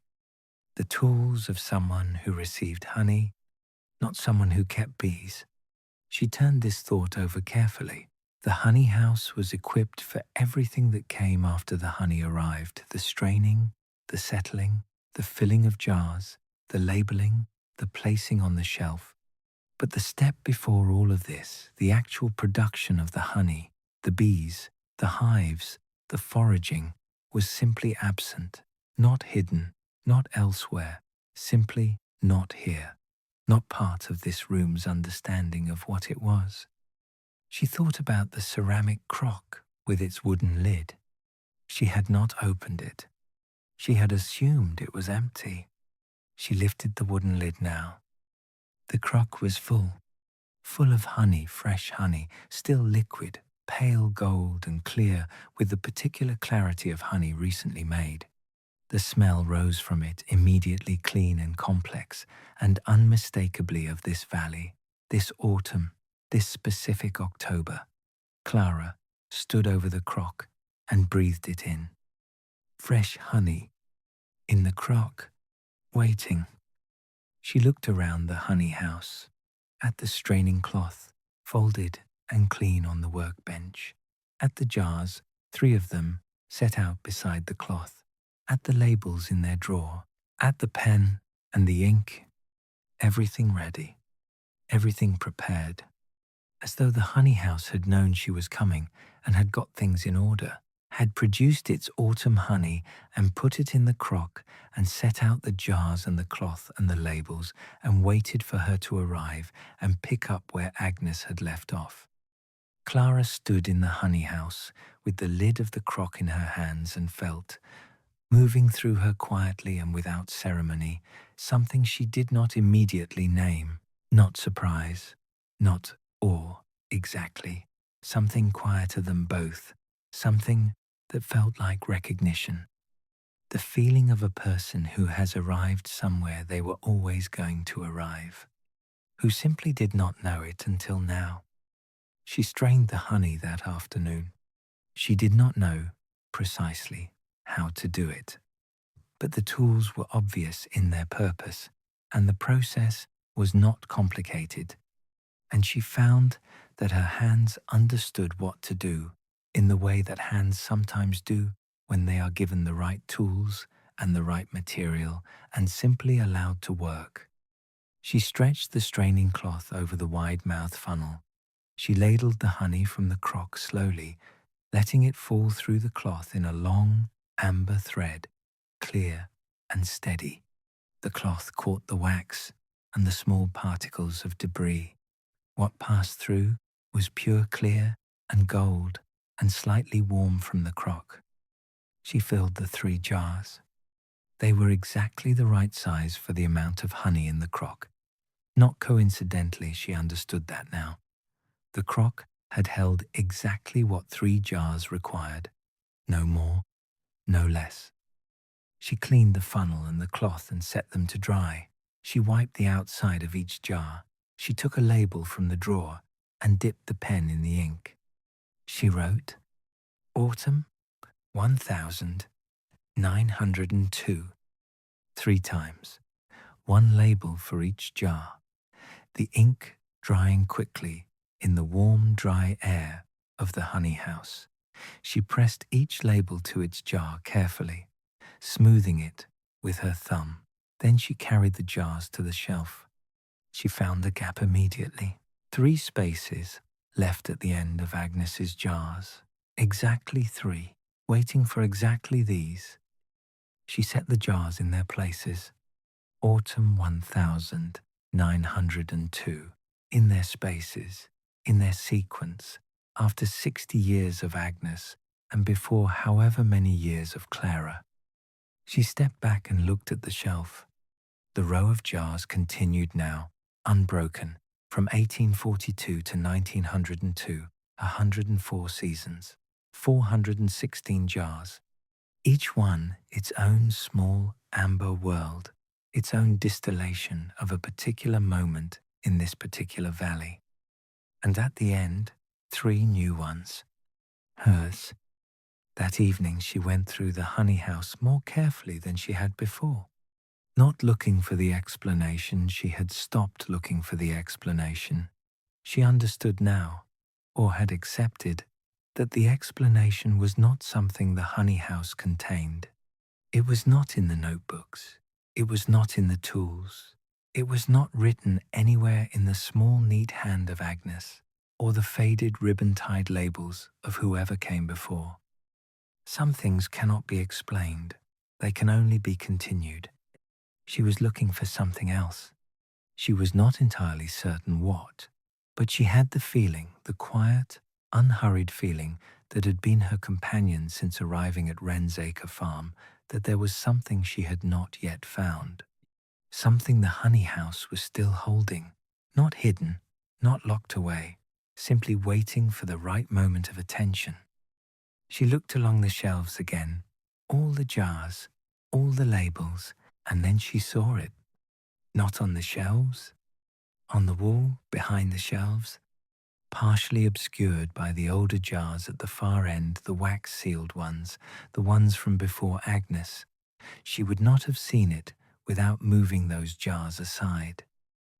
Speaker 1: The tools of someone who received honey, not someone who kept bees. She turned this thought over carefully. The honey house was equipped for everything that came after the honey arrived: the straining, the settling, the filling of jars, the labeling, the placing on the shelf. But the step before all of this, the actual production of the honey, the bees, the hives, the foraging, was simply absent, not hidden, not elsewhere, simply not here, not part of this room's understanding of what it was. She thought about the ceramic crock with its wooden lid. She had not opened it. She had assumed it was empty. She lifted the wooden lid now. The crock was full of honey, fresh honey, still liquid, pale gold and clear, with the particular clarity of honey recently made. The smell rose from it, immediately clean and complex, and unmistakably of this valley, this autumn, this specific October. Clara stood over the crock and breathed it in. Fresh honey in the crock, waiting. She looked around the honey house, at the straining cloth, folded and clean on the workbench, at the jars, 3 of them, set out beside the cloth, at the labels in their drawer, at the pen and the ink, everything ready, everything prepared, as though the honey house had known she was coming and had got things in order, had produced its autumn honey and put it in the crock and set out the jars and the cloth and the labels and waited for her to arrive and pick up where Agnes had left off. Clara stood in the honey house with the lid of the crock in her hands and felt, moving through her quietly and without ceremony, something she did not immediately name, not surprise, not awe exactly, something quieter than both, something that felt like recognition. The feeling of a person who has arrived somewhere they were always going to arrive, who simply did not know it until now. She strained the honey that afternoon. She did not know precisely how to do it, but the tools were obvious in their purpose, and the process was not complicated, and she found that her hands understood what to do in the way that hands sometimes do when they are given the right tools and the right material and simply allowed to work. She stretched the straining cloth over the wide-mouthed funnel. She ladled the honey from the crock slowly, letting it fall through the cloth in a long, amber thread, clear and steady. The cloth caught the wax and the small particles of debris. What passed through was pure clear and gold and slightly warm from the crock. She filled the 3 jars. They were exactly the right size for the amount of honey in the crock. Not coincidentally, she understood that now. The crock had held exactly what 3 jars required, no more, no less. She cleaned the funnel and the cloth and set them to dry. She wiped the outside of each jar. She took a label from the drawer and dipped the pen in the ink. She wrote, Autumn 1902, 3 times, 1 label for each jar, the ink drying quickly in the warm, dry air of the honey house. She pressed each label to its jar carefully, smoothing it with her thumb. Then she carried the jars to the shelf. She found the gap immediately. 3 spaces left at the end of Agnes's jars. Exactly 3, waiting for exactly these. She set the jars in their places. Autumn 1902, in their spaces, in their sequence, after 60 years of Agnes and before however many years of Clara. She stepped back and looked at the shelf. The row of jars continued now, unbroken, from 1842 to 1902, 104 seasons, 416 jars. Each one its own small amber world, its own distillation of a particular moment in this particular valley. And at the end, 3 new ones. Hers. That evening she went through the honey house more carefully than she had before. Not looking for the explanation, she had stopped looking for the explanation. She understood now, or had accepted, that the explanation was not something the honey house contained. It was not in the notebooks. It was not in the tools. It was not written anywhere in the small neat hand of Agnes, or the faded ribbon-tied labels of whoever came before. Some things cannot be explained. They can only be continued. She was looking for something else. She was not entirely certain what, but she had the feeling, the quiet, unhurried feeling that had been her companion since arriving at Wren's Acre farm, that there was something she had not yet found. Something the honey house was still holding, not hidden, not locked away, simply waiting for the right moment of attention. She looked along the shelves again, all the jars, all the labels, and then she saw it. Not on the shelves, on the wall behind the shelves, partially obscured by the older jars at the far end, the wax-sealed ones, the ones from before Agnes. She would not have seen it without moving those jars aside.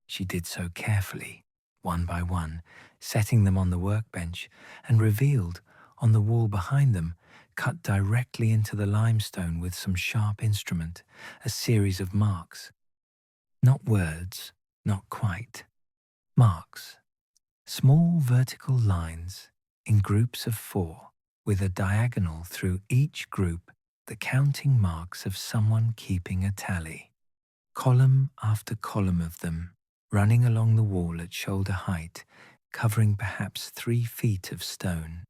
Speaker 1: She did so carefully, one by one, setting them on the workbench, and revealed, on the wall behind them, cut directly into the limestone with some sharp instrument, a series of marks. Not words, not quite. Marks. Small vertical lines in groups of 4, with a diagonal through each group, the counting marks of someone keeping a tally. Column after column of them, running along the wall at shoulder height, covering perhaps 3 feet of stone.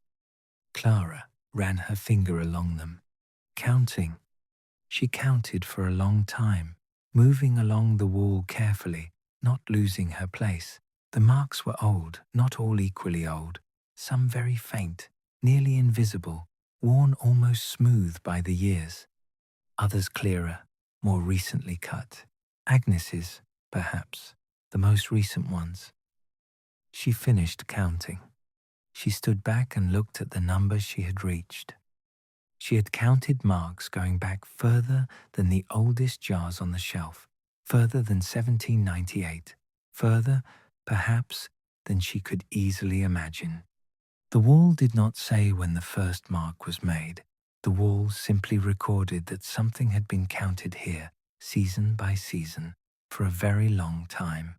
Speaker 1: Clara ran her finger along them, counting. She counted for a long time, moving along the wall carefully, not losing her place. The marks were old, not all equally old, some very faint, nearly invisible, worn almost smooth by the years. Others clearer, more recently cut. Agnes's, perhaps, the most recent ones. She finished counting. She stood back and looked at the number she had reached. She had counted marks going back further than the oldest jars on the shelf, further than 1798, further, perhaps, than she could easily imagine. The wall did not say when the first mark was made. The wall simply recorded that something had been counted here, season by season, for a very long time.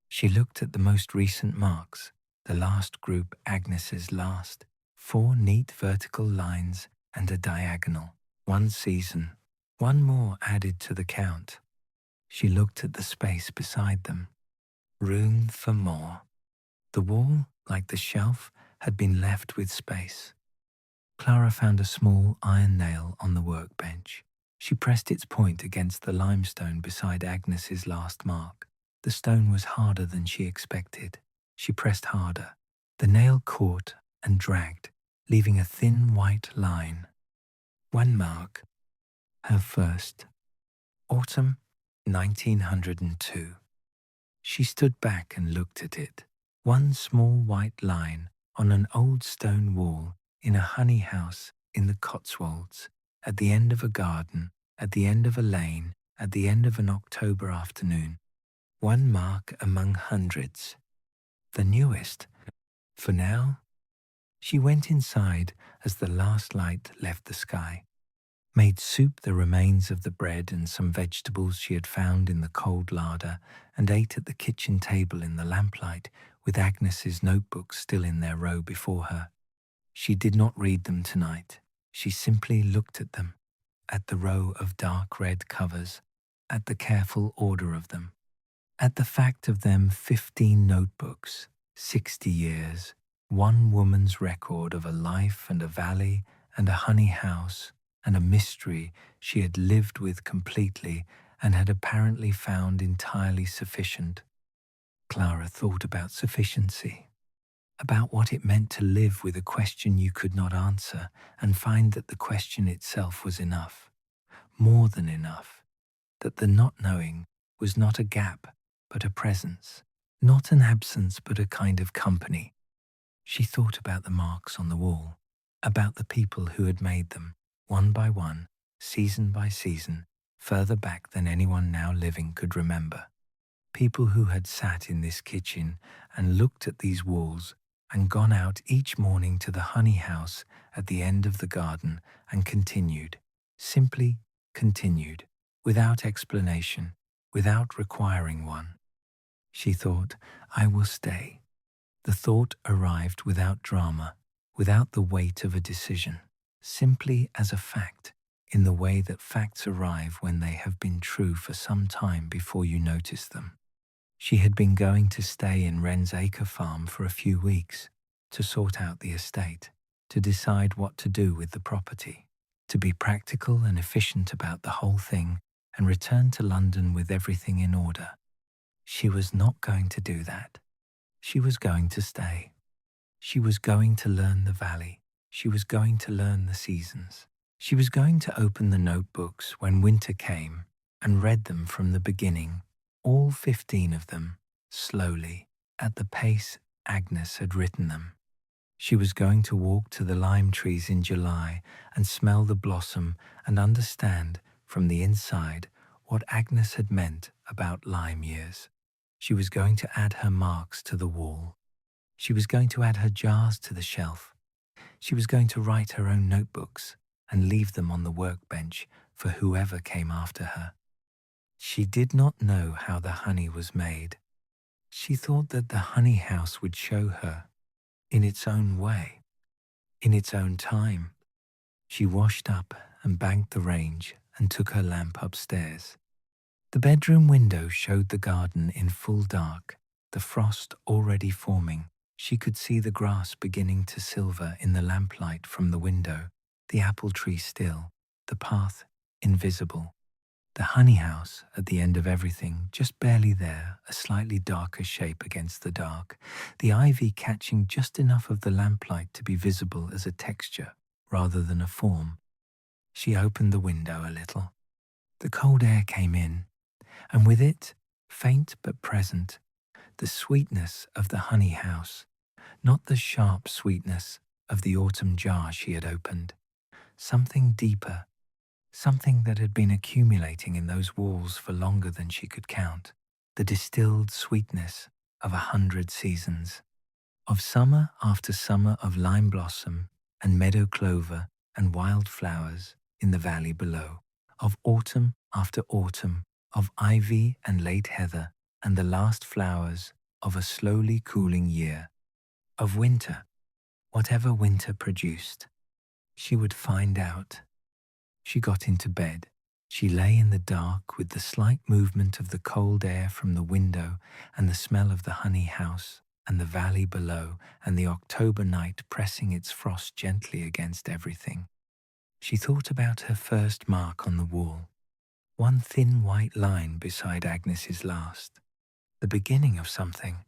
Speaker 1: She looked at the most recent marks, the last group, Agnes's last, 4 neat vertical lines and a diagonal. 1 season, 1 more added to the count. She looked at the space beside them. Room for more. The wall, like the shelf, had been left with space. Clara found a small iron nail on the workbench. She pressed its point against the limestone beside Agnes's last mark. The stone was harder than she expected. She pressed harder. The nail caught and dragged, leaving a thin white line. 1 mark. Her first. Autumn 1902. She stood back and looked at it. 1 small white line on an old stone wall in a honey house in the Cotswolds, at the end of a garden, at the end of a lane, at the end of an October afternoon. 1 mark among hundreds. The newest. For now. She went inside as the last light left the sky. made soup the remains of the bread and some vegetables she had found in the cold larder, and ate at the kitchen table in the lamplight with Agnes's notebooks still in their row before her. She did not read them tonight. She simply looked at them, at the row of dark red covers, at the careful order of them, at the fact of them 15 notebooks, 60 years, one woman's record of a life and a valley and a honey house and a mystery she had lived with completely and had apparently found entirely sufficient. Clara thought about sufficiency, about what it meant to live with a question you could not answer and find that the question itself was enough, more than enough, that the not knowing was not a gap but a presence, not an absence but a kind of company. She thought about the marks on the wall, about the people who had made them, one by one, season by season, further back than anyone now living could remember. People who had sat in this kitchen and looked at these walls and gone out each morning to the honey house at the end of the garden and continued, simply continued, without explanation, without requiring one. She thought, I will stay. The thought arrived without drama, without the weight of a decision, simply as a fact, in the way that facts arrive when they have been true for some time before you notice them. She had been going to stay in Wren's Acre farm for a few weeks, to sort out the estate, to decide what to do with the property, to be practical and efficient about the whole thing, and return to London with everything in order. She was not going to do that. She was going to stay. She was going to learn the valley. She was going to learn the seasons. She was going to open the notebooks when winter came and read them from the beginning, all 15 of them, slowly, at the pace Agnes had written them. She was going to walk to the lime trees in July and smell the blossom and understand from the inside what Agnes had meant about lime years. She was going to add her marks to the wall. She was going to add her jars to the shelf. She was going to write her own notebooks and leave them on the workbench for whoever came after her. She did not know how the honey was made. She thought that the honey house would show her, in its own way, in its own time. She washed up and banked the range and took her lamp upstairs. The bedroom window showed the garden in full dark, the frost already forming. She could see the grass beginning to silver in the lamplight from the window, the apple tree still, the path invisible. The honey house at the end of everything, just barely there, a slightly darker shape against the dark, the ivy catching just enough of the lamplight to be visible as a texture rather than a form. She opened the window a little. The cold air came in, and with it, faint but present, the sweetness of the honey house, not the sharp sweetness of the autumn jar she had opened, something deeper, something that had been accumulating in those walls for longer than she could count, the distilled sweetness of 100 seasons, of summer after summer of lime blossom and meadow clover and wild flowers in the valley below, of autumn after autumn, of ivy and late heather and the last flowers of a slowly cooling year, of winter, whatever winter produced. She would find out. She got into bed. She lay in the dark with the slight movement of the cold air from the window and the smell of the honey house and the valley below and the October night pressing its frost gently against everything. She thought about her first mark on the wall, one thin white line beside Agnes's last, the beginning of something,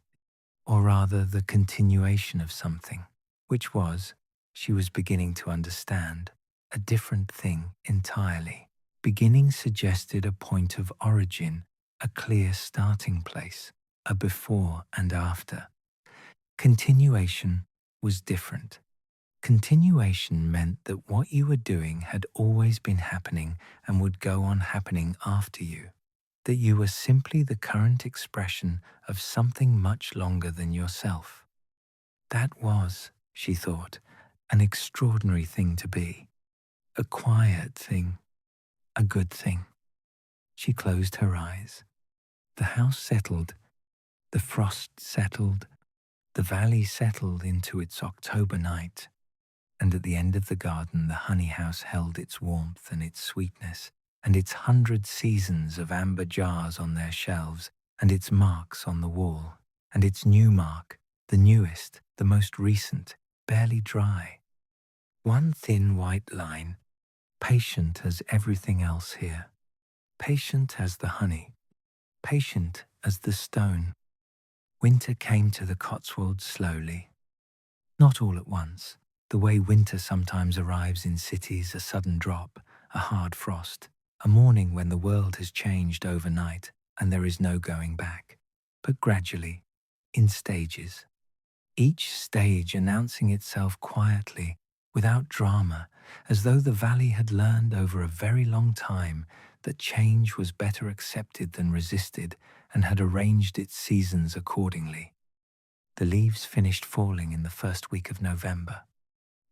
Speaker 1: or rather the continuation of something, which was, she was beginning to understand, a different thing entirely. Beginning suggested a point of origin, a clear starting place, a before and after. Continuation was different. Continuation meant that what you were doing had always been happening and would go on happening after you, that you were simply the current expression of something much longer than yourself. That was, she thought, an extraordinary thing to be. a quiet thing, a good thing. She closed her eyes. The house settled, the frost settled, the valley settled into its October night, and at the end of the garden the honey house held its warmth and its sweetness, and its 100 seasons of amber jars on their shelves, and its marks on the wall, and its new mark, the newest, the most recent, barely dry. One thin white line, patient as everything else here, patient as the honey, patient as the stone. Winter came to the Cotswolds slowly, not all at once, the way winter sometimes arrives in cities, a sudden drop, a hard frost, a morning when the world has changed overnight and there is no going back, but gradually, in stages. Each stage announcing itself quietly, without drama, as though the valley had learned over a very long time that change was better accepted than resisted and had arranged its seasons accordingly. The leaves finished falling in the first week of November.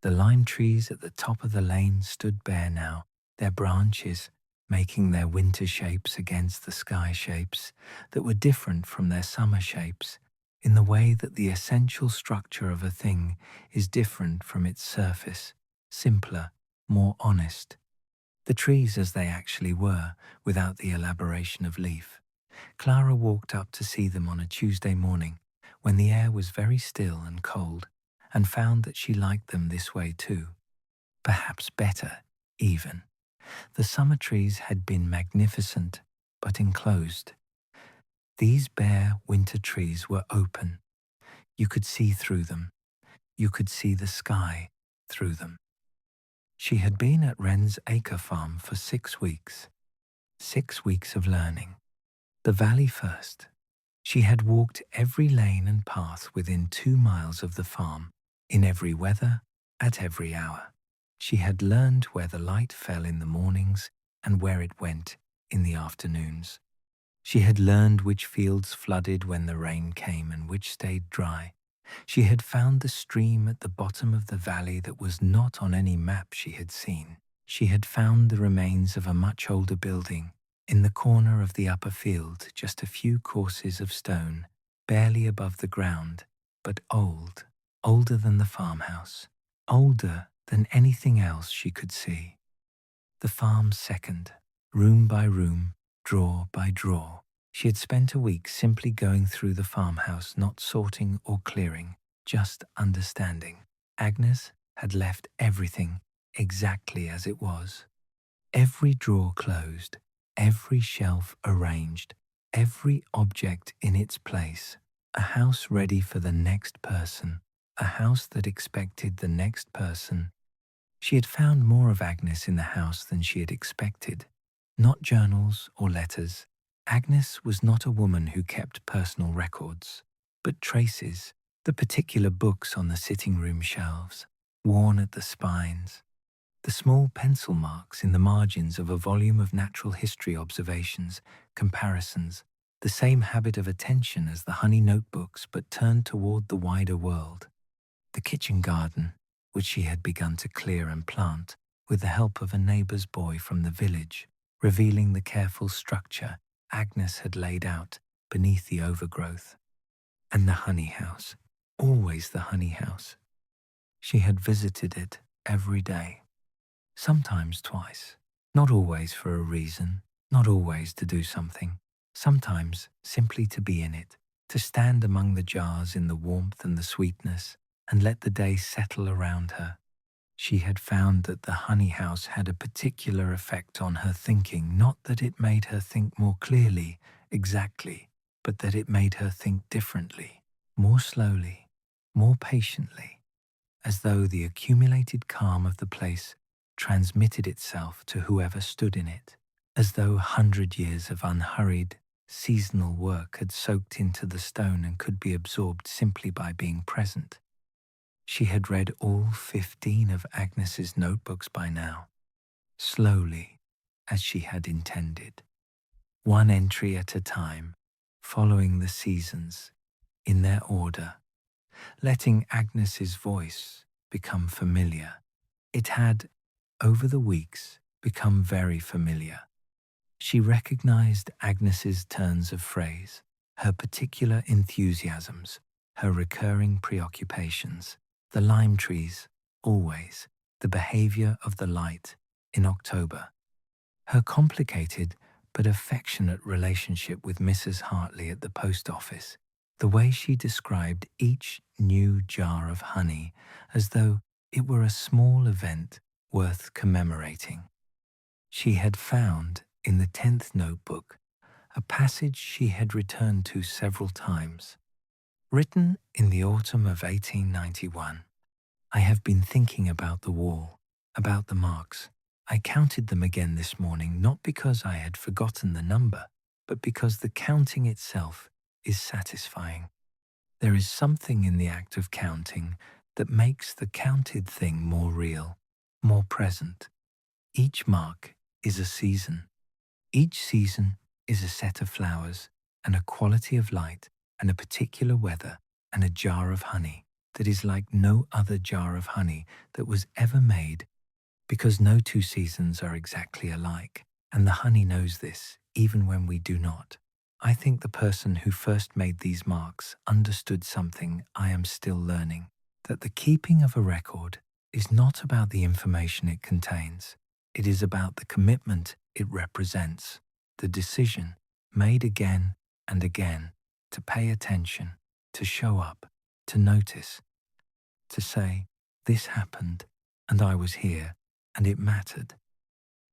Speaker 1: The lime trees at the top of the lane stood bare now, their branches making their winter shapes against the sky shapes that were different from their summer shapes, in the way that the essential structure of a thing is different from its surface, simpler, more honest. The trees as they actually were, without the elaboration of leaf. Clara walked up to see them on a Tuesday morning, when the air was very still and cold, and found that she liked them this way too. Perhaps better, even. The summer trees had been magnificent, but enclosed. These bare winter trees were open. You could see through them. You could see the sky through them. She had been at Wren's Acre farm for 6 weeks. 6 weeks of learning. The valley first. She had walked every lane and path within 2 miles of the farm, in every weather, at every hour. She had learned where the light fell in the mornings and where it went in the afternoons. She had learned which fields flooded when the rain came and which stayed dry. She had found the stream at the bottom of the valley that was not on any map she had seen. She had found the remains of a much older building in the corner of the upper field, just a few courses of stone, barely above the ground, but old, older than the farmhouse, older than anything else she could see. The farm second, room by room, drawer by drawer. She had spent a week simply going through the farmhouse, not sorting or clearing, just understanding. Agnes had left everything exactly as it was. Every drawer closed, every shelf arranged, every object in its place. A house ready for the next person, a house that expected the next person. She had found more of Agnes in the house than she had expected. Not journals or letters. Agnes was not a woman who kept personal records, but traces, the particular books on the sitting room shelves, worn at the spines, the small pencil marks in the margins of a volume of natural history observations, comparisons, the same habit of attention as the honey notebooks but turned toward the wider world. The kitchen garden, which she had begun to clear and plant with the help of a neighbour's boy from the village, revealing the careful structure Agnes had laid out beneath the overgrowth. And the honey house, always the honey house. She had visited it every day, sometimes twice, not always for a reason, not always to do something, sometimes simply to be in it, to stand among the jars in the warmth and the sweetness, and let the day settle around her. She had found that the honey house had a particular effect on her thinking, not that it made her think more clearly, exactly, but that it made her think differently, more slowly, more patiently, as though the accumulated calm of the place transmitted itself to whoever stood in it, as though 100 years of unhurried, seasonal work had soaked into the stone and could be absorbed simply by being present. She had read all 15 of Agnes's notebooks by now, slowly, as she had intended, one entry at a time, following the seasons, in their order, letting Agnes's voice become familiar. It had over the weeks, become very familiar. She recognized Agnes's turns of phrase, her particular enthusiasms, her recurring preoccupations, the lime trees, always, the behavior of the light in October, her complicated but affectionate relationship with Mrs. Hartley at the post office, the way she described each new jar of honey as though it were a small event worth commemorating. She had found, in the 10th notebook, a passage she had returned to several times. Written in the autumn of 1891, I have been thinking about the wall, about the marks. I counted them again this morning, not because I had forgotten the number, but because the counting itself is satisfying. There is something in the act of counting that makes the counted thing more real, more present. Each mark is a season. Each season is a set of flowers and a quality of light and a particular weather and a jar of honey that is like no other jar of honey that was ever made, because no two seasons are exactly alike, and the honey knows this even when we do not. I think the person who first made these marks understood something I am still learning, that the keeping of a record is not about the information it contains. It is about the commitment it represents, the decision made again and again to pay attention, to show up, to notice, to say, this happened and I was here and it mattered.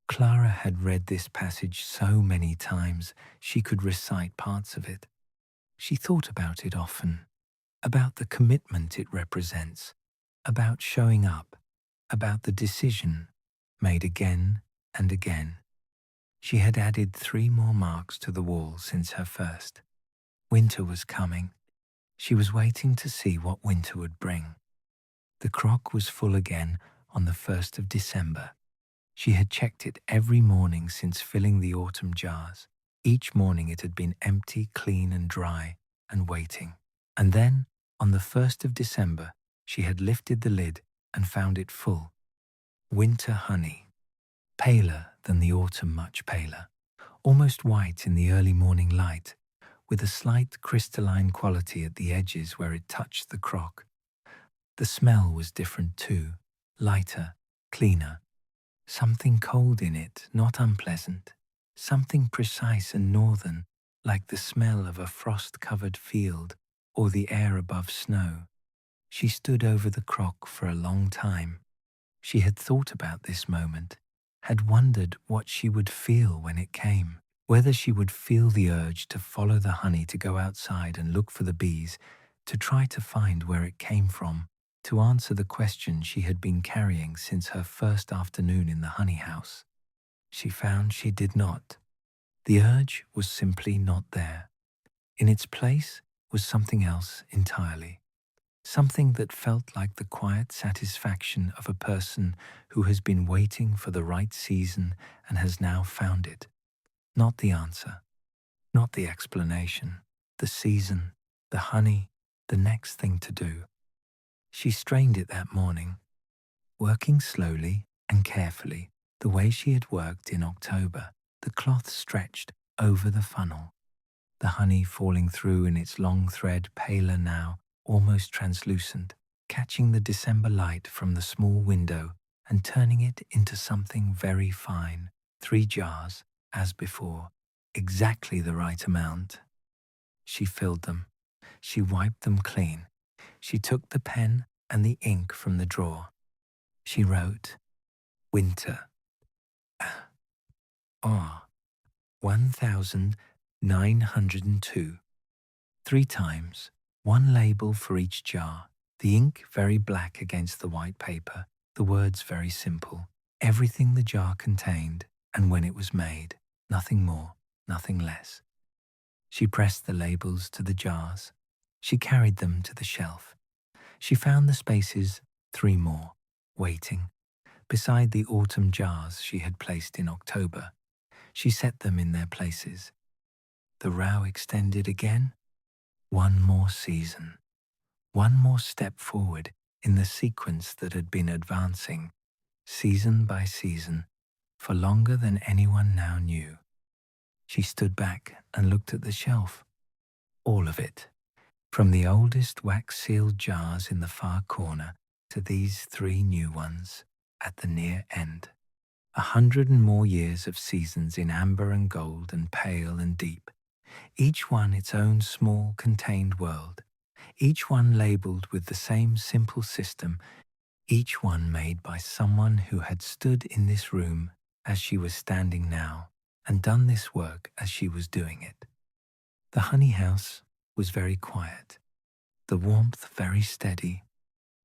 Speaker 1: Clara had read this passage so many times she could recite parts of it. She thought about it often, about the commitment it represents, about showing up, about the decision made again and again. She had added 3 more marks to the wall since her first. Winter was coming. She was waiting to see what winter would bring. The crock was full again on the 1st of December. She had checked it every morning since filling the autumn jars. Each morning it had been empty, clean and dry, and waiting. And then, on the 1st of December, she had lifted the lid and found it full. Winter honey. Paler than the autumn, much paler. Almost white in the early morning light, with a slight crystalline quality at the edges where it touched the crock. The smell was different too, lighter, cleaner. Something cold in it, not unpleasant. Something precise and northern, like the smell of a frost-covered field or the air above snow. She stood over the crock for a long time. She had thought about this moment, had wondered what she would feel when it came, whether she would feel the urge to follow the honey, to go outside and look for the bees, to try to find where it came from, to answer the question she had been carrying since her first afternoon in the honey house. She found she did not. The urge was simply not there. In its place was something else entirely. Something that felt like the quiet satisfaction of a person who has been waiting for the right season and has now found it. Not the answer, not the explanation, the season, the honey, the next thing to do. She strained it that morning, working slowly and carefully, the way she had worked in October, the cloth stretched over the funnel, the honey falling through in its long thread, paler now, almost translucent, catching the December light from the small window and turning it into something very fine. 3 jars, as before, exactly the right amount. She filled them. She wiped them clean. She took the pen and the ink from the drawer. She wrote, Winter. 1902. 3 times, 1 label for each jar, the ink very black against the white paper, the words very simple, everything the jar contained and when it was made, nothing more, nothing less. She pressed the labels to the jars. She carried them to the shelf. She found the spaces, 3 more, waiting, beside the autumn jars she had placed in October. She set them in their places. The row extended again. 1 more season. 1 more step forward in the sequence that had been advancing, season by season, for longer than anyone now knew. She stood back and looked at the shelf. All of it, from the oldest wax-sealed jars in the far corner to these 3 new ones at the near end. 100 and more years of seasons in amber and gold and pale and deep, each one its own small contained world, each one labelled with the same simple system, each one made by someone who had stood in this room as she was standing now and done this work as she was doing it. The honey house was very quiet, the warmth very steady,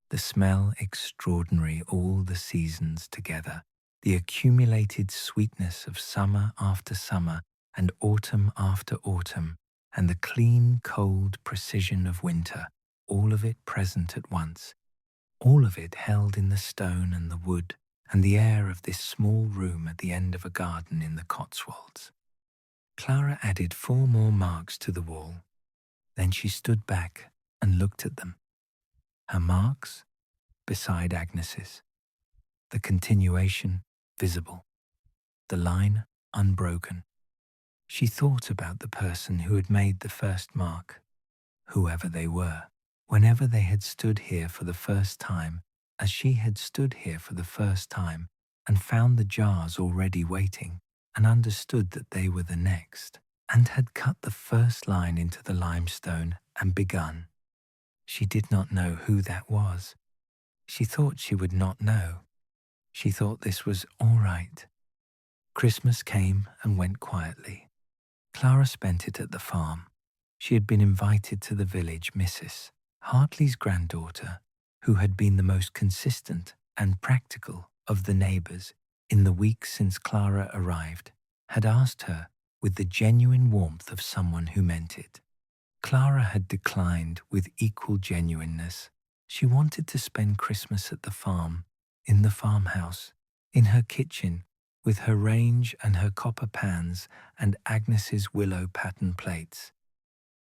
Speaker 1: the smell extraordinary all the seasons together, the accumulated sweetness of summer after summer and autumn after autumn, and the clean, cold precision of winter, all of it present at once, all of it held in the stone and the wood and the air of this small room at the end of a garden in the Cotswolds. Clara added 4 more marks to the wall. Then she stood back and looked at them. Her marks beside Agnes's, the continuation visible, the line unbroken. She thought about the person who had made the first mark, whoever they were, whenever they had stood here for the first time, as she had stood here for the first time, and found the jars already waiting, and understood that they were the next, and had cut the first line into the limestone and begun. She did not know who that was. She thought she would not know. She thought this was all right. Christmas came and went quietly. Clara spent it at the farm. She had been invited to the village Mrs. Hartley's granddaughter, who had been the most consistent and practical of the neighbours in the week since Clara arrived, had asked her with the genuine warmth of someone who meant it. Clara had declined with equal genuineness. She wanted to spend Christmas at the farm, in the farmhouse, in her kitchen, with her range and her copper pans and Agnes's willow pattern plates.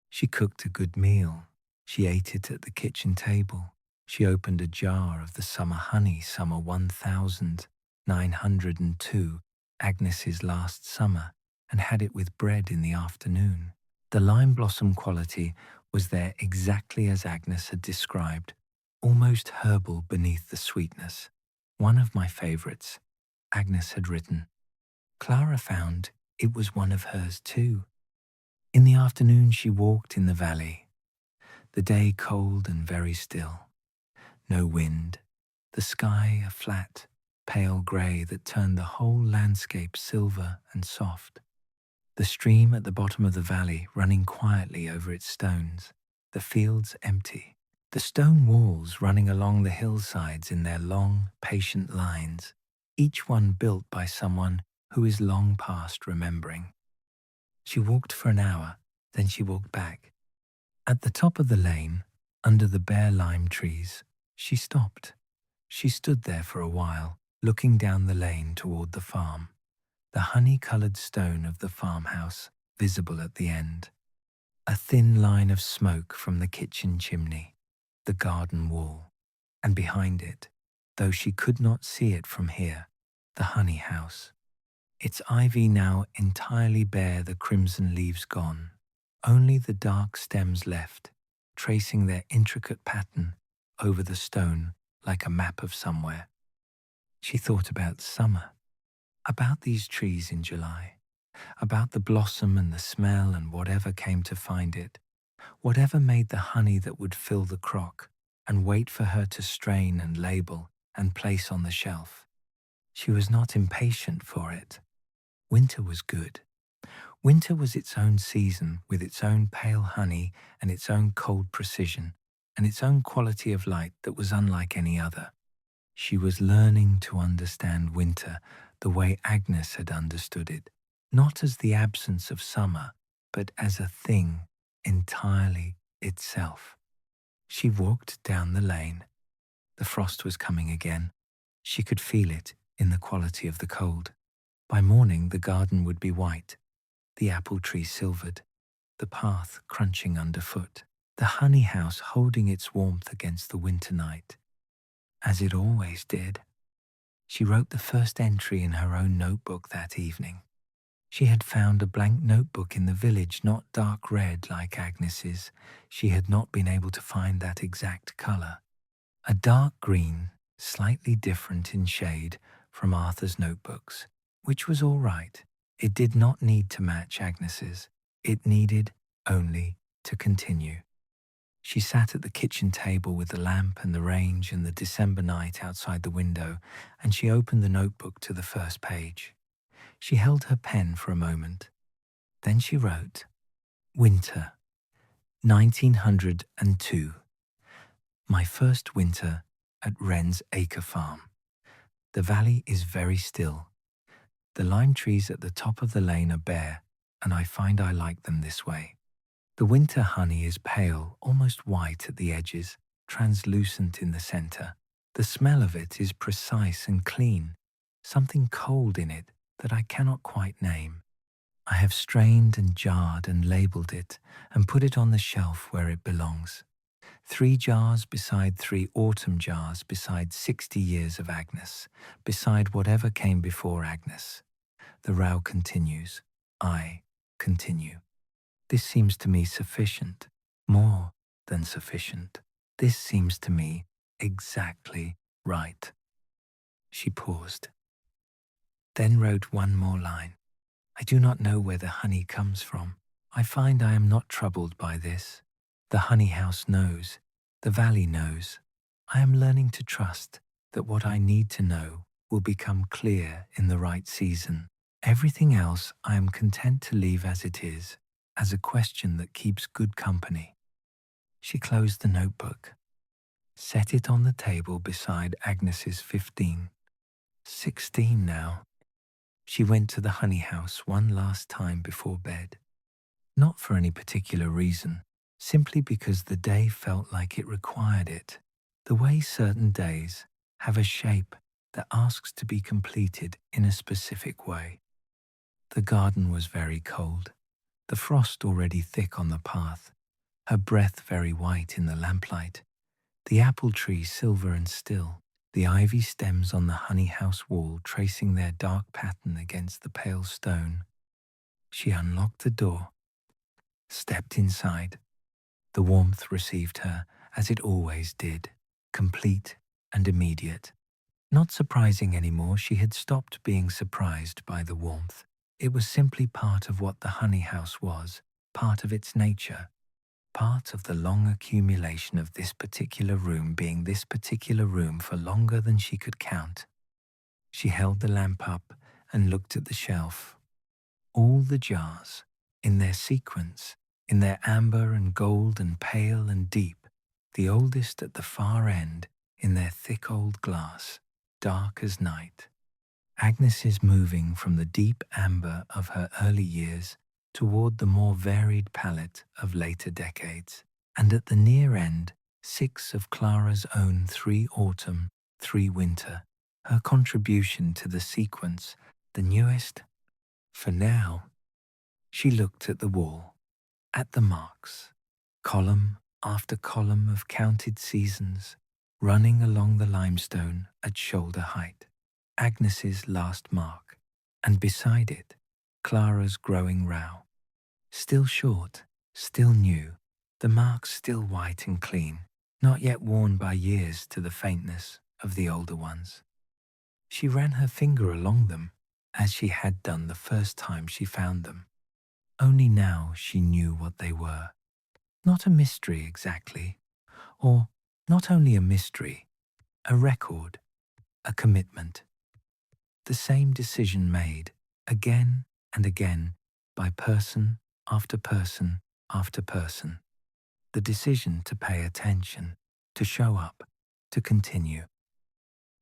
Speaker 1: She cooked a good meal. She ate it at the kitchen table. She opened a jar of the summer honey, summer 1902, Agnes's last summer, and had it with bread in the afternoon. The lime blossom quality was there exactly as Agnes had described, almost herbal beneath the sweetness. One of my favourites, Agnes had written. Clara found it was one of hers too. In the afternoon she walked in the valley. The day cold and very still. No wind. The sky a flat, pale grey that turned the whole landscape silver and soft. The stream at the bottom of the valley running quietly over its stones. The fields empty. The stone walls running along the hillsides in their long, patient lines, each one built by someone who is long past remembering. She walked for an hour, then she walked back. At the top of the lane, under the bare lime trees, she stopped. She stood there for a while, looking down the lane toward the farm, the honey-coloured stone of the farmhouse visible at the end, a thin line of smoke from the kitchen chimney, the garden wall, and behind it, though she could not see it from here, the honey house. Its ivy now entirely bare, the crimson leaves gone, only the dark stems left, tracing their intricate pattern over the stone like a map of somewhere. She thought about summer, about these trees in July, about the blossom and the smell and whatever came to find it, whatever made the honey that would fill the crock and wait for her to strain and label and place on the shelf. She was not impatient for it. Winter was good. Winter was its own season with its own pale honey and its own cold precision and its own quality of light that was unlike any other. She was learning to understand winter the way Agnes had understood it, not as the absence of summer, but as a thing entirely itself. She walked down the lane. The frost was coming again. She could feel it in the quality of the cold. By morning the garden would be white, the apple tree silvered, the path crunching underfoot, the honey house holding its warmth against the winter night, as it always did. She wrote the first entry in her own notebook that evening. She had found a blank notebook in the village, not dark red like Agnes's. She had not been able to find that exact colour. A dark green, slightly different in shade from Arthur's notebooks, which was all right. It did not need to match Agnes's. It needed only to continue. She sat at the kitchen table with the lamp and the range and the December night outside the window, and she opened the notebook to the first page. She held her pen for a moment. Then she wrote, Winter, 1902. My first winter at Wren's Acre farm. The valley is very still. The lime trees at the top of the lane are bare, and I find I like them this way. The winter honey is pale, almost white at the edges, translucent in the center. The smell of it is precise and clean, something cold in it that I cannot quite name. I have strained and jarred and labeled it and put it on the shelf where it belongs. 3 jars beside 3 autumn jars beside 60 years of Agnes, beside whatever came before Agnes. The row continues. I continue. This seems to me sufficient, more than sufficient. This seems to me exactly right. She paused, then wrote one more line. I do not know where the honey comes from. I find I am not troubled by this. The honey house knows. The valley knows. I am learning to trust that what I need to know will become clear in the right season. Everything else I am content to leave as it is, as a question that keeps good company. She closed the notebook, set it on the table beside Agnes's 15. 16 now. She went to the honey house one last time before bed. Not for any particular reason, simply because the day felt like it required it. The way certain days have a shape that asks to be completed in a specific way. The garden was very cold, the frost already thick on the path, her breath very white in the lamplight, the apple tree silver and still, the ivy stems on the honey house wall tracing their dark pattern against the pale stone. She unlocked the door, stepped inside. The warmth received her, as it always did, complete and immediate. Not surprising anymore, she had stopped being surprised by the warmth. It was simply part of what the honey house was, part of its nature, part of the long accumulation of this particular room being this particular room for longer than she could count. She held the lamp up and looked at the shelf. All the jars, in their sequence, in their amber and gold and pale and deep, the oldest at the far end, in their thick old glass, dark as night. Agnes is moving from the deep amber of her early years toward the more varied palette of later decades, and at the near end, 6 of Clara's own 3 autumn, 3 winter, her contribution to the sequence, the newest. For now, she looked at the wall, at the marks, column after column of counted seasons, running along the limestone at shoulder height. Agnes's last mark, and beside it, Clara's growing row. Still short, still new, the marks still white and clean, not yet worn by years to the faintness of the older ones. She ran her finger along them, as she had done the first time she found them. Only now she knew what they were. Not a mystery exactly, or not only a mystery, a record, a commitment. The same decision made, again and again, by person after person after person. The decision to pay attention, to show up, to continue.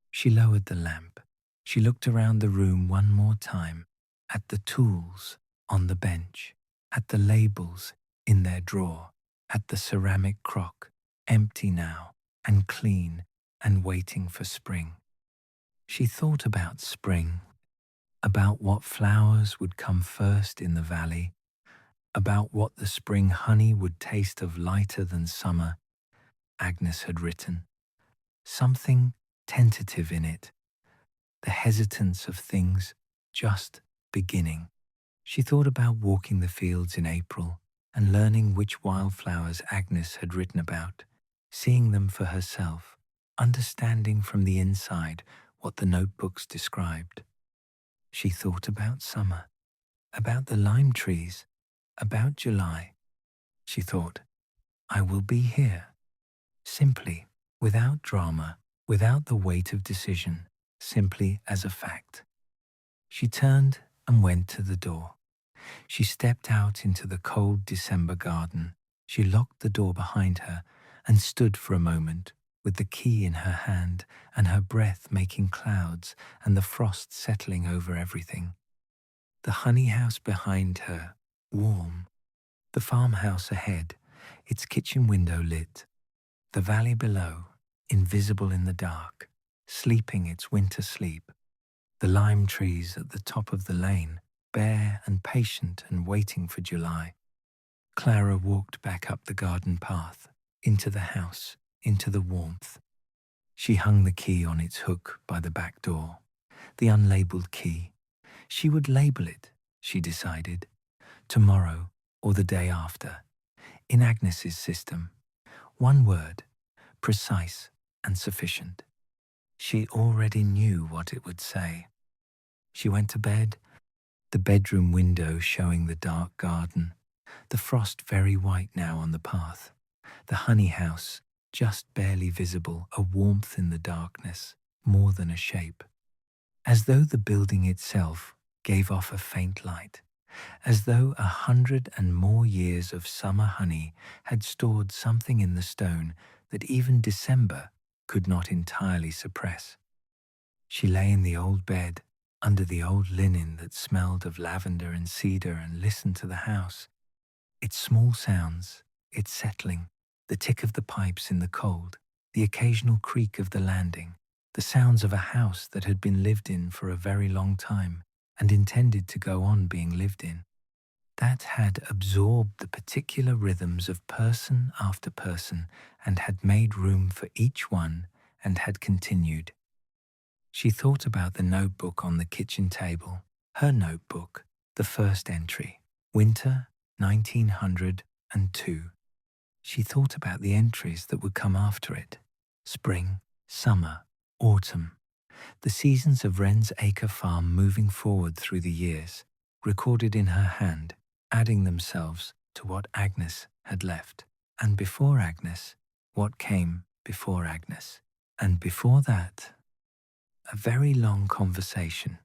Speaker 1: She lowered the lamp. She looked around the room one more time, at the tools on the bench, at the labels in their drawer, at the ceramic crock, empty now and clean and waiting for spring. She thought about spring, about what flowers would come first in the valley, about what the spring honey would taste of lighter than summer. Agnes had written something tentative in it, the hesitance of things just beginning. She thought about walking the fields in April and learning which wildflowers Agnes had written about, seeing them for herself, understanding from the inside what the notebooks described. She thought about summer, about the lime trees, about July. She thought, I will be here, simply, without drama, without the weight of decision, simply as a fact. She turned and went to the door. She stepped out into the cold December garden. She locked the door behind her and stood for a moment with the key in her hand and her breath making clouds and the frost settling over everything. The honey house behind her, warm. The farmhouse ahead, its kitchen window lit. The valley below, invisible in the dark, sleeping its winter sleep. The lime trees at the top of the lane, bare and patient and waiting for July. Clara walked back up the garden path, into the house, into the warmth. She hung the key on its hook by the back door, the unlabeled key. She would label it, she decided, tomorrow or the day after, in Agnes's system. One word, precise and sufficient. She already knew what it would say. She went to bed, the bedroom window showing the dark garden, the frost very white now on the path, the honey house just barely visible, a warmth in the darkness, more than a shape. As though the building itself gave off a faint light, as though 100 and more years of summer honey had stored something in the stone that even December could not entirely suppress. She lay in the old bed, under the old linen that smelled of lavender and cedar, and listened to the house, its small sounds, its settling, the tick of the pipes in the cold, the occasional creak of the landing, the sounds of a house that had been lived in for a very long time and intended to go on being lived in, that had absorbed the particular rhythms of person after person and had made room for each one and had continued. She thought about the notebook on the kitchen table, her notebook, the first entry, winter 1902. She thought about the entries that would come after it, spring, summer, autumn, the seasons of Wren's Acre farm moving forward through the years, recorded in her hand, adding themselves to what Agnes had left. And before Agnes, what came before Agnes. And before that, a very long conversation.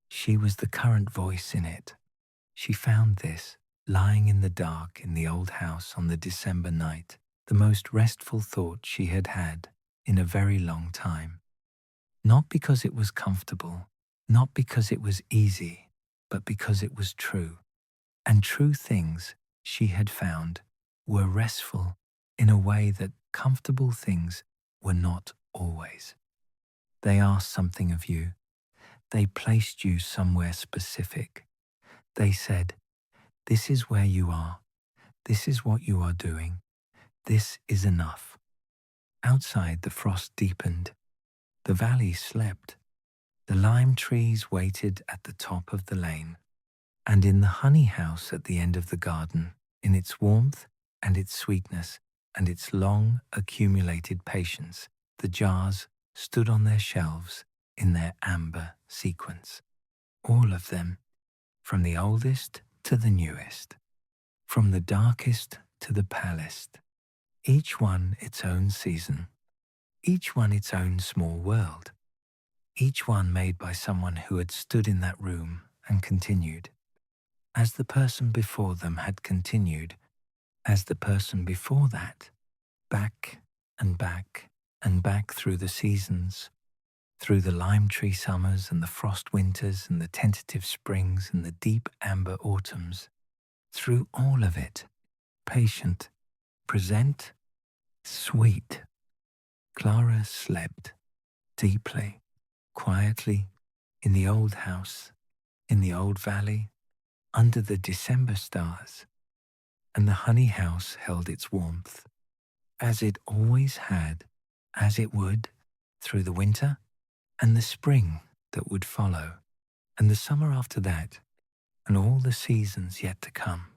Speaker 1: She was the current voice in it. She found this, lying in the dark in the old house on the December night, the most restful thought she had had in a very long time. Not because it was comfortable, not because it was easy, but because it was true. And true things, she had found, were restful in a way that comfortable things were not always. They asked something of you. They placed you somewhere specific. They said, this is where you are. This is what you are doing. This is enough. Outside the frost deepened. The valley slept. The lime trees waited at the top of the lane. And in the honey house at the end of the garden, in its warmth and its sweetness and its long accumulated patience, the jars stood on their shelves in their amber sequence. All of them, from the oldest to the newest, from the darkest to the palest, each one its own season, each one its own small world, each one made by someone who had stood in that room and continued, as the person before them had continued, as the person before that, back and back and back through the seasons, through the lime tree summers and the frost winters and the tentative springs and the deep amber autumns, through all of it, patient, present, sweet. Clara slept deeply, quietly, in the old house, in the old valley, under the December stars, and the honey house held its warmth, as it always had, as it would, through the winter and the spring that would follow, and the summer after that, and all the seasons yet to come.